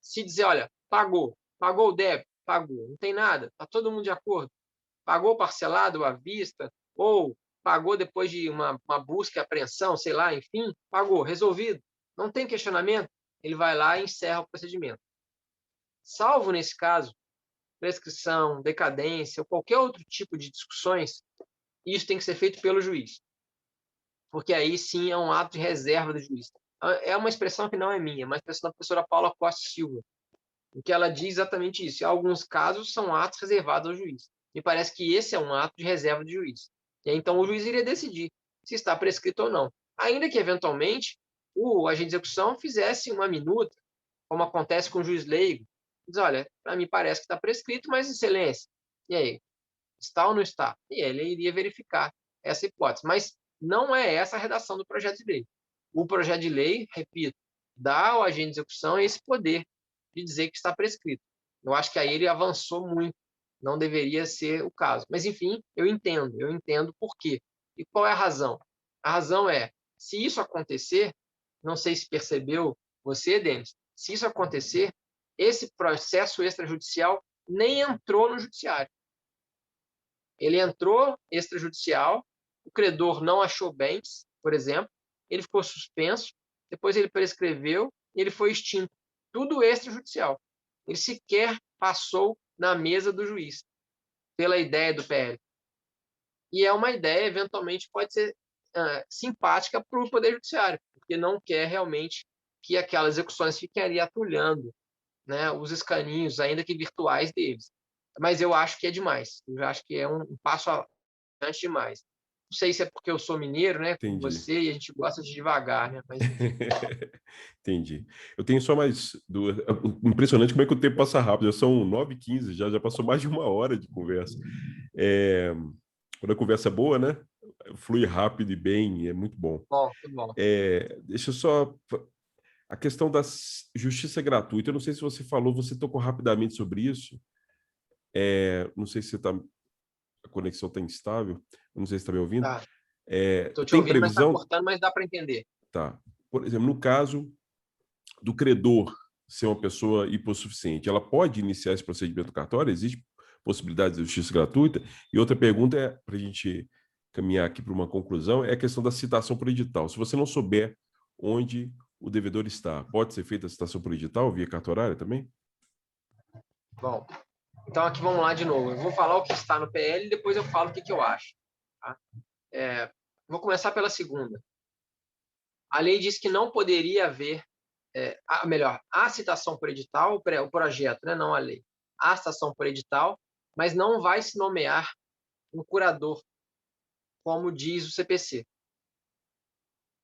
se dizer, olha, pagou o débito, pagou, não tem nada, está todo mundo de acordo, pagou parcelado à vista, ou pagou depois de uma busca e apreensão, sei lá, enfim, pagou, resolvido, não tem questionamento, ele vai lá e encerra o procedimento. Salvo nesse caso, prescrição, decadência ou qualquer outro tipo de discussões, isso tem que ser feito pelo juiz. Porque aí sim é um ato de reserva do juiz. É uma expressão que não é minha, mas é uma expressão da professora Paula Costa Silva, em que ela diz exatamente isso. Em alguns casos são atos reservados ao juiz. Me parece que esse é um ato de reserva do juiz. E aí, então o juiz iria decidir se está prescrito ou não. Ainda que, eventualmente, o agente de execução fizesse uma minuta, como acontece com o juiz leigo, diz, olha, para mim parece que está prescrito, mas excelência, e aí? Está ou não está? E ele iria verificar essa hipótese. Mas não é essa a redação do projeto de lei. O projeto de lei, repito, dá ao agente de execução esse poder de dizer que está prescrito. Eu acho que aí ele avançou muito. Não deveria ser o caso. Mas, enfim, eu entendo por quê. E qual é a razão? A razão é, se isso acontecer, não sei se percebeu você, Denis, se isso acontecer, esse processo extrajudicial nem entrou no judiciário. Ele entrou extrajudicial, o credor não achou bens, por exemplo, ele ficou suspenso, depois ele prescreveu e ele foi extinto. Tudo extrajudicial. Ele sequer passou na mesa do juiz, pela ideia do PL. E é uma ideia, eventualmente, pode ser simpática para o Poder Judiciário, porque não quer realmente que aquelas execuções fiquem ali atulhando, né, os escaninhos, ainda que virtuais, deles. Mas eu acho que é demais. Eu acho que é um passo adiante demais. Não sei se é porque eu sou mineiro, né, como Entendi. você, e a gente gosta de devagar, né? Mas, enfim. Entendi. Eu tenho só mais duas. Impressionante como é que o tempo passa rápido. Já são 9h15, já passou mais de 1 hora de conversa. Quando a conversa é boa, né? Flui rápido e bem, é muito bom. Bom, tudo bom. Deixa eu só. A questão da justiça gratuita, eu não sei se você falou, você tocou rapidamente sobre isso. Não sei se a conexão está instável, eu não sei se está me ouvindo. Tá. Estou te Tem ouvindo, mas está previsão? cortando, mas dá para entender. Tá. Por exemplo, no caso do credor ser uma pessoa hipossuficiente, ela pode iniciar esse procedimento cartório? Existe possibilidade de justiça gratuita? E outra pergunta para a gente caminhar aqui para uma conclusão, é a questão da citação por edital. Se você não souber onde o devedor está, pode ser feita a citação por edital via cartorária também? Bom, então aqui vamos lá de novo. Eu vou falar o que está no PL e depois eu falo o que eu acho. Tá? Vou começar pela segunda. A lei diz que não poderia haver, a citação por edital, o projeto, né, não a lei. A citação por edital, mas não vai se nomear um curador, como diz o CPC.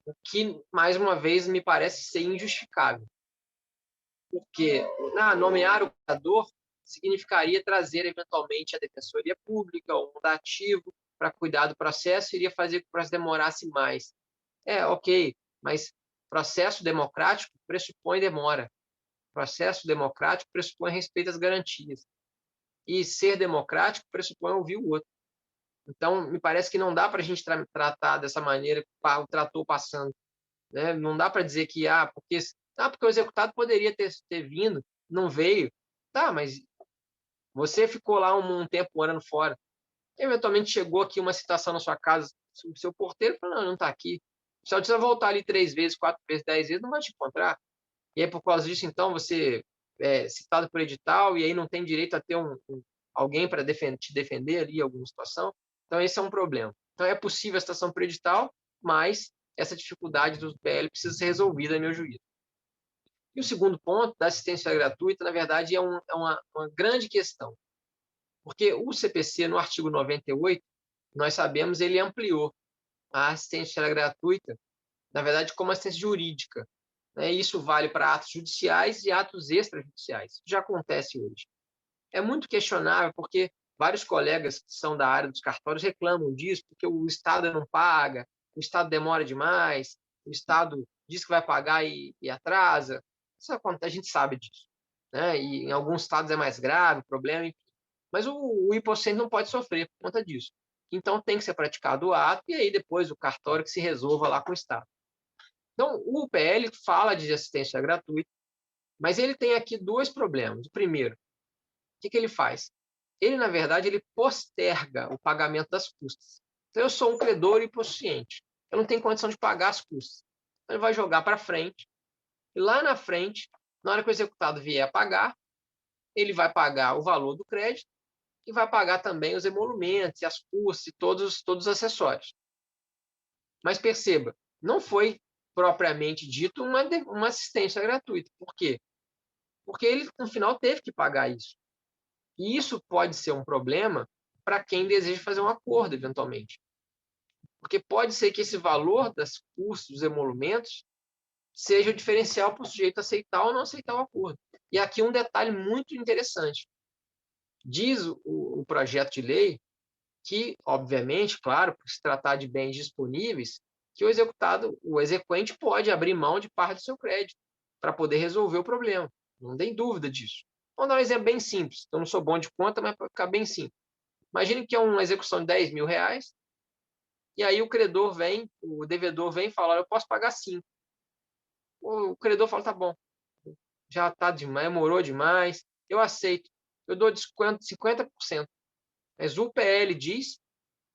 O que, mais uma vez, me parece ser injustificável. Porque nomear o curador significaria trazer, eventualmente, a Defensoria Pública ou um dativo para cuidar do processo, iria fazer com que o processo demorasse mais. Ok, mas processo democrático pressupõe demora. Processo democrático pressupõe respeito às garantias. E ser democrático pressupõe ouvir o outro. Então, me parece que não dá para a gente tratar dessa maneira que o tratou passando. Né? Não dá para dizer que, porque o executado poderia ter vindo, não veio. Tá, mas você ficou lá um tempo morando fora. Eventualmente chegou aqui uma citação na sua casa, o seu porteiro falou, não está aqui. Só precisa voltar ali 3 vezes, 4 vezes, 10 vezes, não vai te encontrar. E aí, por causa disso, então, você é citado por edital e aí não tem direito a ter alguém para te defender ali em alguma situação. Então, esse é um problema. Então, é possível a citação por edital, mas essa dificuldade do PL precisa ser resolvida, em meu juízo. E o segundo ponto, da assistência gratuita, na verdade, é uma grande questão, porque o CPC, no artigo 98, nós sabemos, ele ampliou a assistência gratuita, na verdade, como assistência jurídica. Né? Isso vale para atos judiciais e atos extrajudiciais. Isso já acontece hoje. É muito questionável, porque vários colegas que são da área dos cartórios reclamam disso, porque o Estado não paga, o Estado demora demais, o Estado diz que vai pagar e atrasa. Isso acontece, a gente sabe disso. Né? E em alguns estados é mais grave o problema, mas o hipocente não pode sofrer por conta disso. Então, tem que ser praticado o ato, e aí depois o cartório que se resolva lá com o Estado. Então, o PL fala de assistência gratuita, mas ele tem aqui dois problemas. O primeiro, o que ele faz? Ele, na verdade, ele posterga o pagamento das custas. Então, eu sou um credor hipossuficiente. Eu não tenho condição de pagar as custas. Então, ele vai jogar para frente, e lá na frente, na hora que o executado vier a pagar, ele vai pagar o valor do crédito e vai pagar também os emolumentos, as custas e todos os acessórios. Mas perceba, não foi propriamente dito uma assistência gratuita. Por quê? Porque ele, no final, teve que pagar isso. E isso pode ser um problema para quem deseja fazer um acordo, eventualmente. Porque pode ser que esse valor das custas, dos emolumentos, seja o diferencial para o sujeito aceitar ou não aceitar o acordo. E aqui um detalhe muito interessante. Diz o projeto de lei que, obviamente, claro, por se tratar de bens disponíveis, que o executado, o exequente pode abrir mão de parte do seu crédito para poder resolver o problema. Não tem dúvida disso. Vamos dar um exemplo bem simples. Eu não sou bom de conta, mas para ficar bem simples. Imagine que é uma execução de R$ 10.000, e aí o credor vem, o devedor vem e fala, olha, eu posso pagar 5. O credor fala, tá bom, já está demais, demorou demais, eu aceito. Eu dou desconto de 50%. Mas o PL diz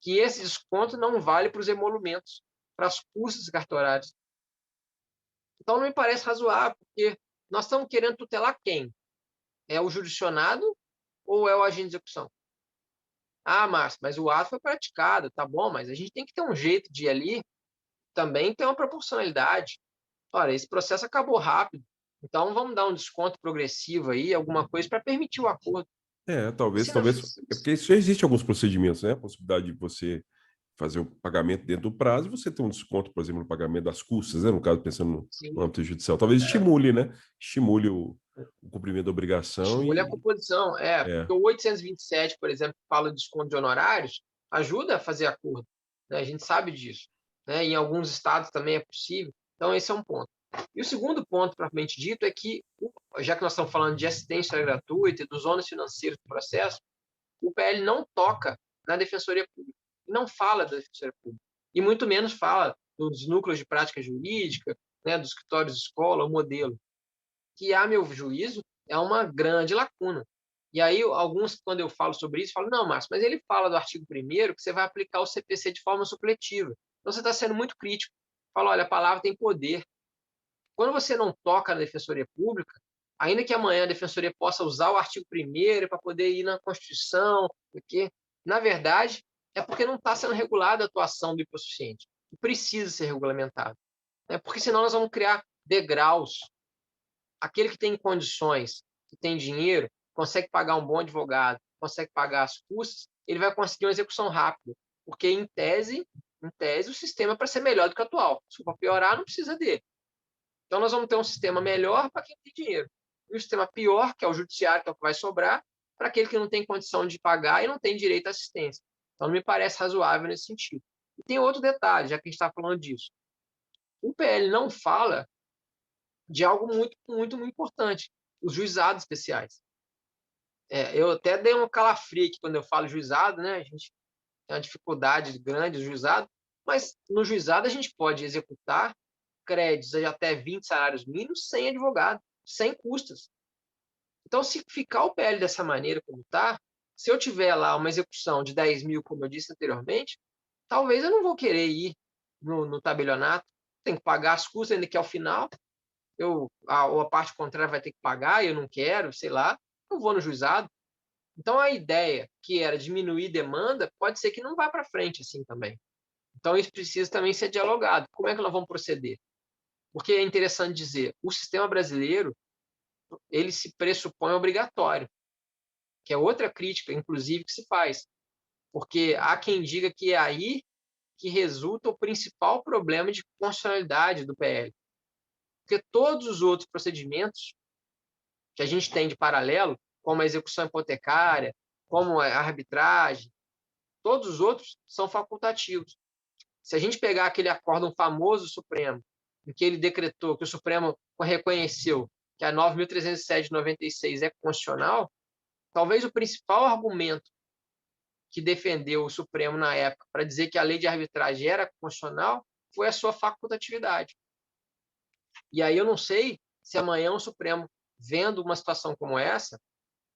que esse desconto não vale para os emolumentos, para as custas cartorárias. Então, não me parece razoável, porque nós estamos querendo tutelar quem? É o jurisdicionado ou é o agente de execução? Ah, Márcio, mas o ato foi praticado, tá bom, mas a gente tem que ter um jeito de ir ali também ter uma proporcionalidade. Olha, esse processo acabou rápido, então vamos dar um desconto progressivo aí, alguma coisa para permitir o acordo. Talvez. É porque isso já existe alguns procedimentos, né? A possibilidade de você fazer o pagamento dentro do prazo e você ter um desconto, por exemplo, no pagamento das custas, né? No caso, pensando no âmbito judicial. Talvez estimule, né? Estimule o cumprimento da obrigação Estimule a composição, porque o 827, por exemplo, que fala de desconto de honorários, ajuda a fazer acordo, né? A gente sabe disso, né? Em alguns estados também é possível. Então, esse é um ponto. E o segundo ponto, propriamente dito, é que, já que nós estamos falando de assistência gratuita e dos ônus financeiros do processo, o PL não toca na Defensoria Pública, não fala da Defensoria Pública, e muito menos fala dos núcleos de prática jurídica, né, dos escritórios de escola, o modelo, que, a meu juízo, é uma grande lacuna. E aí, alguns, quando eu falo sobre isso, falam, não, Márcio, mas ele fala do artigo 1º que você vai aplicar o CPC de forma supletiva. Então, você está sendo muito crítico. Fala, olha, a palavra tem poder. Quando você não toca na Defensoria Pública, ainda que amanhã a Defensoria possa usar o artigo 1º para poder ir na Constituição, porque, na verdade, é porque não está sendo regulada a atuação do hipossuficiente. E precisa ser regulamentado. Né? Porque senão nós vamos criar degraus. Aquele que tem condições, que tem dinheiro, consegue pagar um bom advogado, consegue pagar as custas, ele vai conseguir uma execução rápida. Porque, em tese, o sistema é para ser melhor do que o atual. Se for piorar, não precisa dele. Então, nós vamos ter um sistema melhor para quem tem dinheiro. E um sistema pior, que é o judiciário, que é o que vai sobrar, para aquele que não tem condição de pagar e não tem direito à assistência. Então, não me parece razoável nesse sentido. E tem outro detalhe, já que a gente está falando disso. O PL não fala de algo muito, muito, muito importante, os juizados especiais. Eu até dei um calafrio aqui quando eu falo juizado, né? A gente tem uma dificuldade grande no juizado, mas no juizado a gente pode executar créditos de até 20 salários mínimos sem advogado, sem custas. Então, se ficar o PL dessa maneira como está, se eu tiver lá uma execução de 10.000, como eu disse anteriormente, talvez eu não vou querer ir no tabelionato, tem que pagar as custas ainda que ao final, ou a parte contrária vai ter que pagar, e eu não quero, sei lá, eu vou no juizado. Então, a ideia que era diminuir demanda, pode ser que não vá para frente assim também. Então, isso precisa também ser dialogado. Como é que nós vamos proceder? Porque é interessante dizer, o sistema brasileiro, ele se pressupõe obrigatório, que é outra crítica, inclusive, que se faz. Porque há quem diga que é aí que resulta o principal problema de constitucionalidade do PL. Porque todos os outros procedimentos que a gente tem de paralelo, como a execução hipotecária, como a arbitragem, todos os outros são facultativos. Se a gente pegar aquele acórdão famoso do Supremo, em que ele decretou, que o Supremo reconheceu que a 9.307 de 96 é constitucional, talvez o principal argumento que defendeu o Supremo na época para dizer que a lei de arbitragem era constitucional foi a sua facultatividade. E aí eu não sei se amanhã o Supremo, vendo uma situação como essa,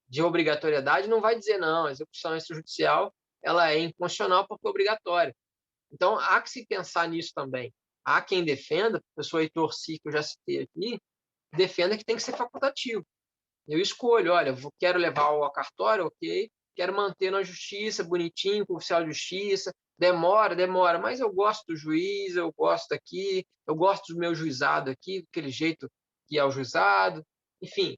de obrigatoriedade, não vai dizer, não, a execução extrajudicial ela é inconstitucional porque é obrigatória. Então, há que se pensar nisso também. Há quem defenda, o professor Heitor Si, que eu já citei aqui, defenda que tem que ser facultativo. Eu escolho, olha, quero levar ao cartório, ok, quero manter na justiça, bonitinho, com o oficial de justiça, demora, mas eu gosto do juiz, eu gosto aqui, eu gosto do meu juizado aqui, daquele jeito que é o juizado, enfim,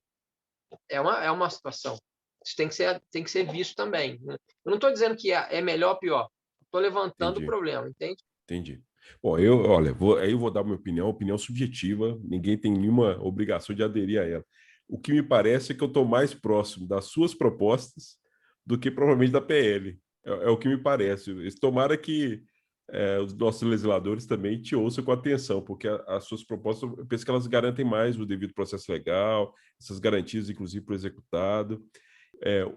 é uma situação. Isso tem que ser visto também. Né? Eu não estou dizendo que é melhor ou pior, estou levantando o Entendi, problema, entende? entendi. Bom, olha, aí eu vou dar minha opinião subjetiva, ninguém tem nenhuma obrigação de aderir a ela. O que me parece é que eu estou mais próximo das suas propostas do que provavelmente da PL. É o que me parece. Tomara que os nossos legisladores também te ouçam com atenção, porque as suas propostas, eu penso que elas garantem mais o devido processo legal, essas garantias, inclusive, para o executado.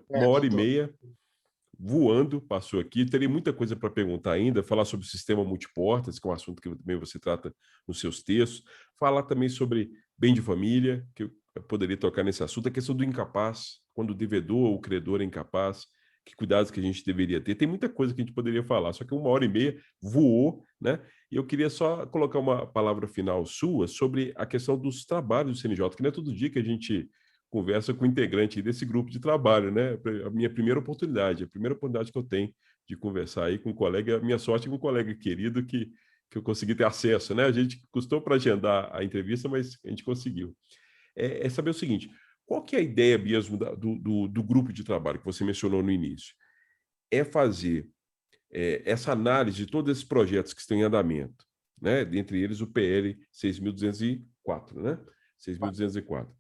Uma hora e Doutor. meia voando, passou aqui. Teria muita coisa para perguntar ainda, falar sobre o sistema multiportas, que é um assunto que também você trata nos seus textos, falar também sobre bem de família, que eu poderia tocar nesse assunto, a questão do incapaz, quando o devedor ou o credor é incapaz, que cuidados que a gente deveria ter. Tem muita coisa que a gente poderia falar, só que uma hora e meia voou, né? E eu queria só colocar uma palavra final sua sobre a questão dos trabalhos do CNJ, que não é todo dia que a gente conversa com o integrante desse grupo de trabalho, né? A minha primeira oportunidade, a primeira oportunidade que eu tenho de conversar aí com um colega, a minha sorte é com um colega querido que eu consegui ter acesso, né? A gente custou para agendar a entrevista, mas a gente conseguiu. É saber o seguinte, qual que é a ideia mesmo do grupo de trabalho que você mencionou no início? É fazer essa análise de todos esses projetos que estão em andamento, né? Dentre eles o PL 6.204, né? 6.204.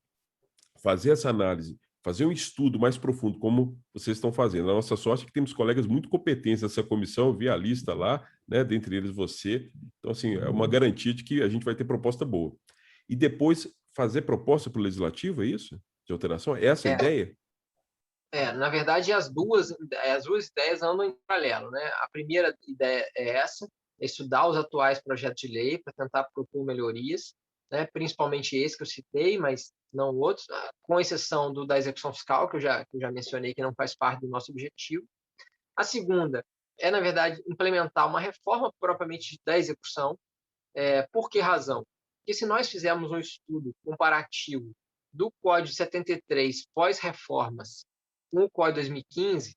Fazer essa análise, fazer um estudo mais profundo, como vocês estão fazendo. A nossa sorte é que temos colegas muito competentes nessa comissão, eu vi a lista lá, né, dentre eles você. Então, assim, é uma garantia de que a gente vai ter proposta boa. E depois fazer proposta para o Legislativo, é isso? De alteração? É essa a ideia? Na verdade, as duas ideias andam em paralelo, né? A primeira ideia é essa, é estudar os atuais projetos de lei para tentar propor melhorias, né? Principalmente esse que eu citei, mas não outros, com exceção da execução fiscal, que eu já mencionei, que não faz parte do nosso objetivo. A segunda é, na verdade, implementar uma reforma propriamente da execução. Por que razão? Porque se nós fizermos um estudo comparativo do Código 73 pós-reformas com o Código 2015,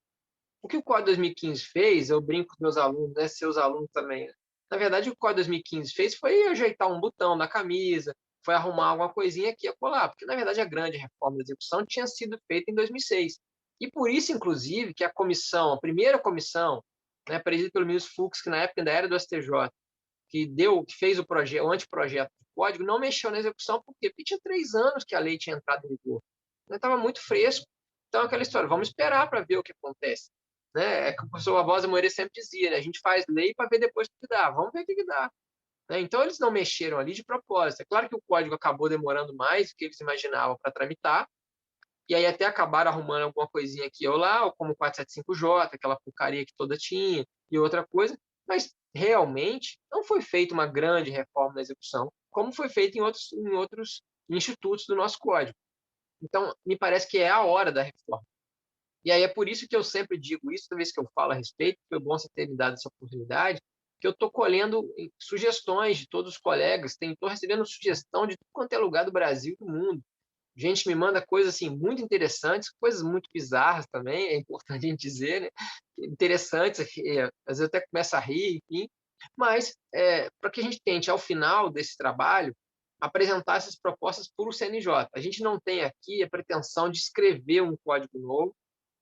o que o Código 2015 fez, eu brinco com meus alunos, né, seus alunos também, né? Na verdade, o que o Código 2015 fez foi ajeitar um botão da camisa, foi arrumar alguma coisinha aqui e acolá, porque, na verdade, a grande reforma da execução tinha sido feita em 2006. E por isso, inclusive, que a primeira comissão, né, presidida pelo ministro Fux, que na época ainda era do STJ, que fez o anteprojeto do código, não mexeu na execução, por quê? Porque tinha 3 anos que a lei tinha entrado em vigor. Estava muito fresco. Então, aquela história, vamos esperar para ver o que acontece. Né? É que o professor Barbosa Moreira sempre dizia, né? A gente faz lei para ver depois o que dá. Vamos ver o que dá. Né? Então, eles não mexeram ali de propósito. É claro que o código acabou demorando mais do que eles imaginavam para tramitar, e aí até acabaram arrumando alguma coisinha aqui ou lá, ou como o 475J, aquela porcaria que toda tinha, e outra coisa, mas realmente não foi feita uma grande reforma da execução, como foi feito em outros institutos do nosso código. Então, me parece que é a hora da reforma. E aí é por isso que eu sempre digo isso, toda vez que eu falo a respeito, foi bom você ter me dado essa oportunidade, que eu estou colhendo sugestões de todos os colegas, estou recebendo sugestão de tudo quanto é lugar do Brasil e do mundo. Gente me manda coisas assim muito interessantes, coisas muito bizarras também, é importante a gente dizer, né? Interessantes, às vezes eu até começo a rir, enfim. Mas, para que a gente tente, ao final desse trabalho, apresentar essas propostas para o CNJ. A gente não tem aqui a pretensão de escrever um código novo,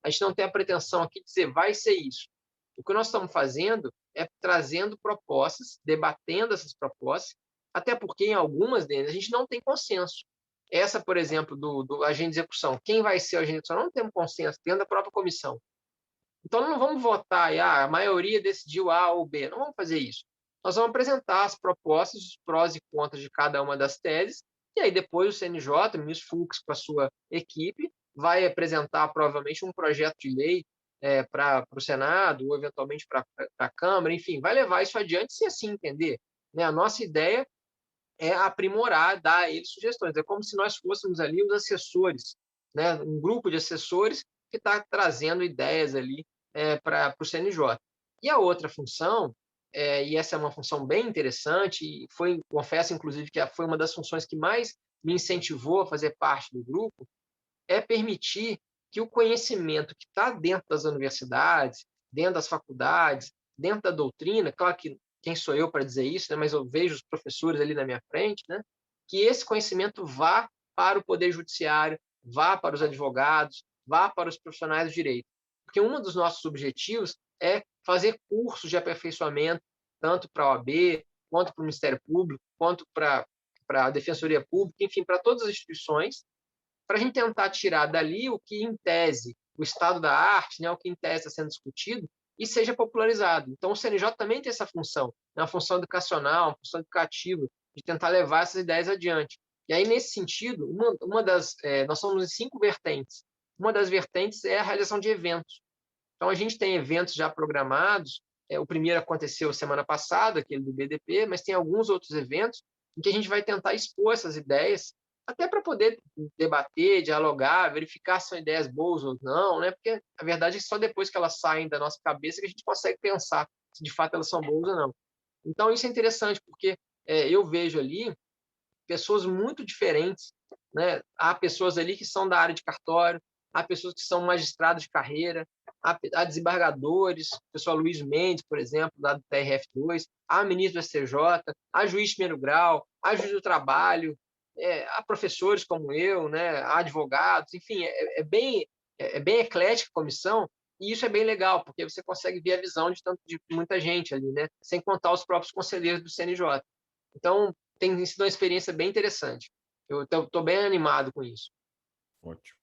a gente não tem a pretensão aqui de dizer vai ser isso. O que nós estamos fazendo é trazendo propostas, debatendo essas propostas, até porque em algumas delas a gente não tem consenso. Essa, por exemplo, do agente de execução, quem vai ser o agente de execução, não temos consenso dentro da própria comissão. Então, não vamos votar e a maioria decidiu A ou B. Não vamos fazer isso. Nós vamos apresentar as propostas, os prós e contras de cada uma das teses, e aí depois o CNJ, o ministro Fux, com a sua equipe, vai apresentar provavelmente um projeto de lei para o Senado, ou eventualmente para a Câmara, enfim, vai levar isso adiante se assim entender. Né? A nossa ideia é aprimorar, dar a eles sugestões. É como se nós fôssemos ali os assessores, né? Um grupo de assessores que está trazendo ideias ali para o CNJ. E a outra função, e essa é uma função bem interessante, e confesso, inclusive, que foi uma das funções que mais me incentivou a fazer parte do grupo, é permitir que o conhecimento que está dentro das universidades, dentro das faculdades, dentro da doutrina, claro que quem sou eu para dizer isso, né, mas eu vejo os professores ali na minha frente, né, que esse conhecimento vá para o Poder Judiciário, vá para os advogados, vá para os profissionais do direito. Porque um dos nossos objetivos é fazer cursos de aperfeiçoamento, tanto para a OAB, quanto para o Ministério Público, quanto para a Defensoria Pública, enfim, para todas as instituições, para a gente tentar tirar dali o que, em tese, o estado da arte, né, o que, em tese, está sendo discutido, e seja popularizado. Então, o CNJ também tem essa função, né, uma função educacional, uma função educativa, de tentar levar essas ideias adiante. E aí, nesse sentido, nós somos em 5 vertentes. Uma das vertentes é a realização de eventos. Então, a gente tem eventos já programados. O primeiro aconteceu semana passada, aquele do BDP, mas tem alguns outros eventos em que a gente vai tentar expor essas ideias, até para poder debater, dialogar, verificar se são ideias boas ou não, né? Porque a verdade é que só depois que elas saem da nossa cabeça que a gente consegue pensar se de fato elas são boas ou não. Então, isso é interessante, porque eu vejo ali pessoas muito diferentes, né? Há pessoas ali que são da área de cartório, há pessoas que são magistrados de carreira, há desembargadores, o pessoal Luiz Mendes, por exemplo, da do TRF2, há ministro do STJ, há juiz de primeiro grau, há juiz do trabalho, há professores como eu, né? Há advogados, enfim, é bem eclética a comissão, e isso é bem legal, porque você consegue ver a visão de muita gente ali, né? Sem contar os próprios conselheiros do CNJ. Então, tem sido uma experiência bem interessante. Eu estou bem animado com isso. Ótimo.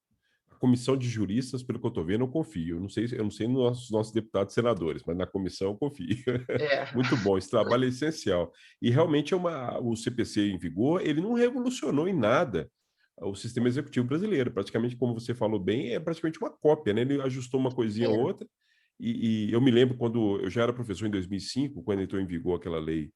A comissão de juristas, pelo que eu estou vendo, eu confio. Eu não sei nos nossos deputados e senadores, mas na comissão eu confio. É. Muito bom, esse trabalho é essencial. E realmente o CPC em vigor, ele não revolucionou em nada o sistema executivo brasileiro. Praticamente, como você falou bem, é praticamente uma cópia, né? Ele ajustou uma coisinha ou outra. E eu me lembro quando eu já era professor em 2005, quando entrou em vigor aquela lei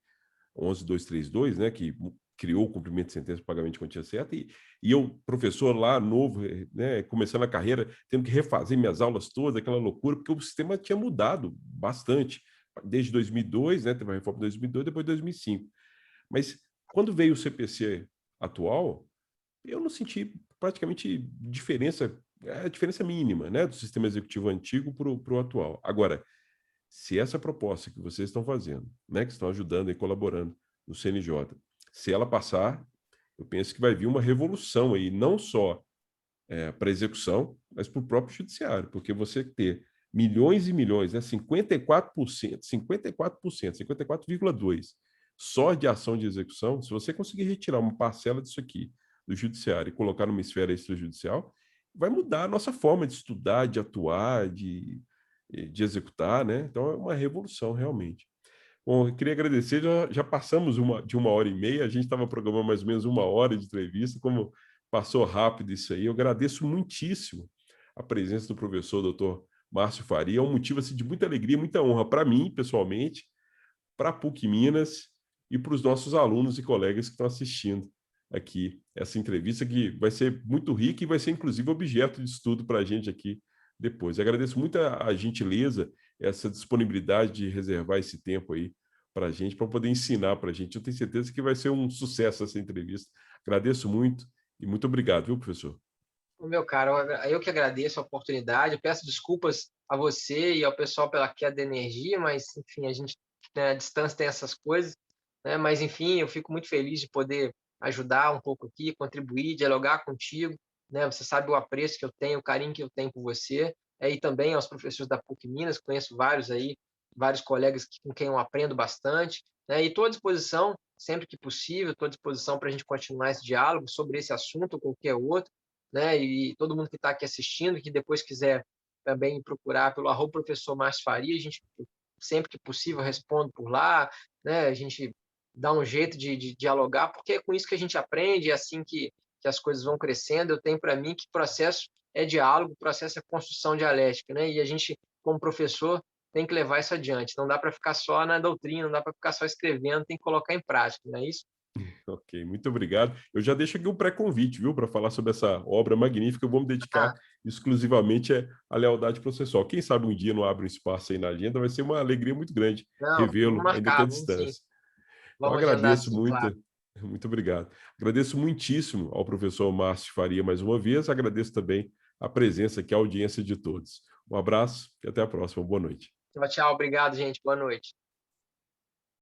11.232, né, que criou o cumprimento de sentença e pagamento de quantia certa, e eu, professor lá, novo, né, começando a carreira, tendo que refazer minhas aulas todas, aquela loucura, porque o sistema tinha mudado bastante, desde 2002, né, teve a reforma de 2002, depois de 2005. Mas quando veio o CPC atual, eu não senti praticamente diferença mínima, né, do sistema executivo antigo para o atual. Agora, se essa proposta que vocês estão fazendo, né, que estão ajudando e colaborando no CNJ, se ela passar, eu penso que vai vir uma revolução aí, não só para a execução, mas para o próprio judiciário, porque você ter milhões e milhões, né, 54%, 54,2% só de ação de execução, se você conseguir retirar uma parcela disso aqui do judiciário e colocar numa esfera extrajudicial, vai mudar a nossa forma de estudar, de atuar, de executar, né? Então é uma revolução, realmente. Bom, eu queria agradecer, já passamos de 1h30, a gente estava programando mais ou menos 1 hora de entrevista, como passou rápido isso aí, eu agradeço muitíssimo a presença do professor doutor Márcio Faria, é um motivo assim, de muita alegria, muita honra para mim, pessoalmente, para a PUC Minas e para os nossos alunos e colegas que estão assistindo aqui essa entrevista, que vai ser muito rica e vai ser, inclusive, objeto de estudo para a gente aqui depois. Eu agradeço muito a gentileza, essa disponibilidade de reservar esse tempo aí para a gente, para poder ensinar para a gente. Eu tenho certeza que vai ser um sucesso essa entrevista. Agradeço muito e muito obrigado, viu, professor? Meu caro, eu que agradeço a oportunidade, eu peço desculpas a você e ao pessoal pela queda de energia, mas, enfim, a gente né, a distância tem essas coisas, né, mas enfim, eu fico muito feliz de poder ajudar um pouco aqui, contribuir, dialogar contigo, né, você sabe o apreço que eu tenho, o carinho que eu tenho por você, e também aos professores da PUC Minas, conheço vários aí, vários colegas com quem eu aprendo bastante, né, e estou à disposição, sempre que possível, estou à disposição para a gente continuar esse diálogo sobre esse assunto ou qualquer outro, né, e todo mundo que está aqui assistindo, que depois quiser também procurar pelo @professor Márcio Faria, a gente sempre que possível responde por lá, né, a gente dá um jeito de dialogar, porque é com isso que a gente aprende, é assim que as coisas vão crescendo. Eu tenho para mim que processo é diálogo, processo é construção dialética, né, e a gente, como professor, tem que levar isso adiante, não dá para ficar só na doutrina, não dá para ficar só escrevendo, tem que colocar em prática, não é isso? Ok, muito obrigado. Eu já deixo aqui um pré-convite, viu, para falar sobre essa obra magnífica. Eu vou me dedicar Ah, exclusivamente à lealdade processual. Quem sabe um dia não abre um espaço aí na agenda, vai ser uma alegria muito grande não, vamos revê-lo, ainda que à marcar, vamos sim, distância. Então, vamos agendar agradeço sim, muito, claro. muito obrigado. Agradeço muitíssimo ao professor Márcio Faria mais uma vez, agradeço também a presença aqui, a audiência de todos. Um abraço e até a próxima. Boa noite. Tchau, tchau, obrigado, gente, boa noite.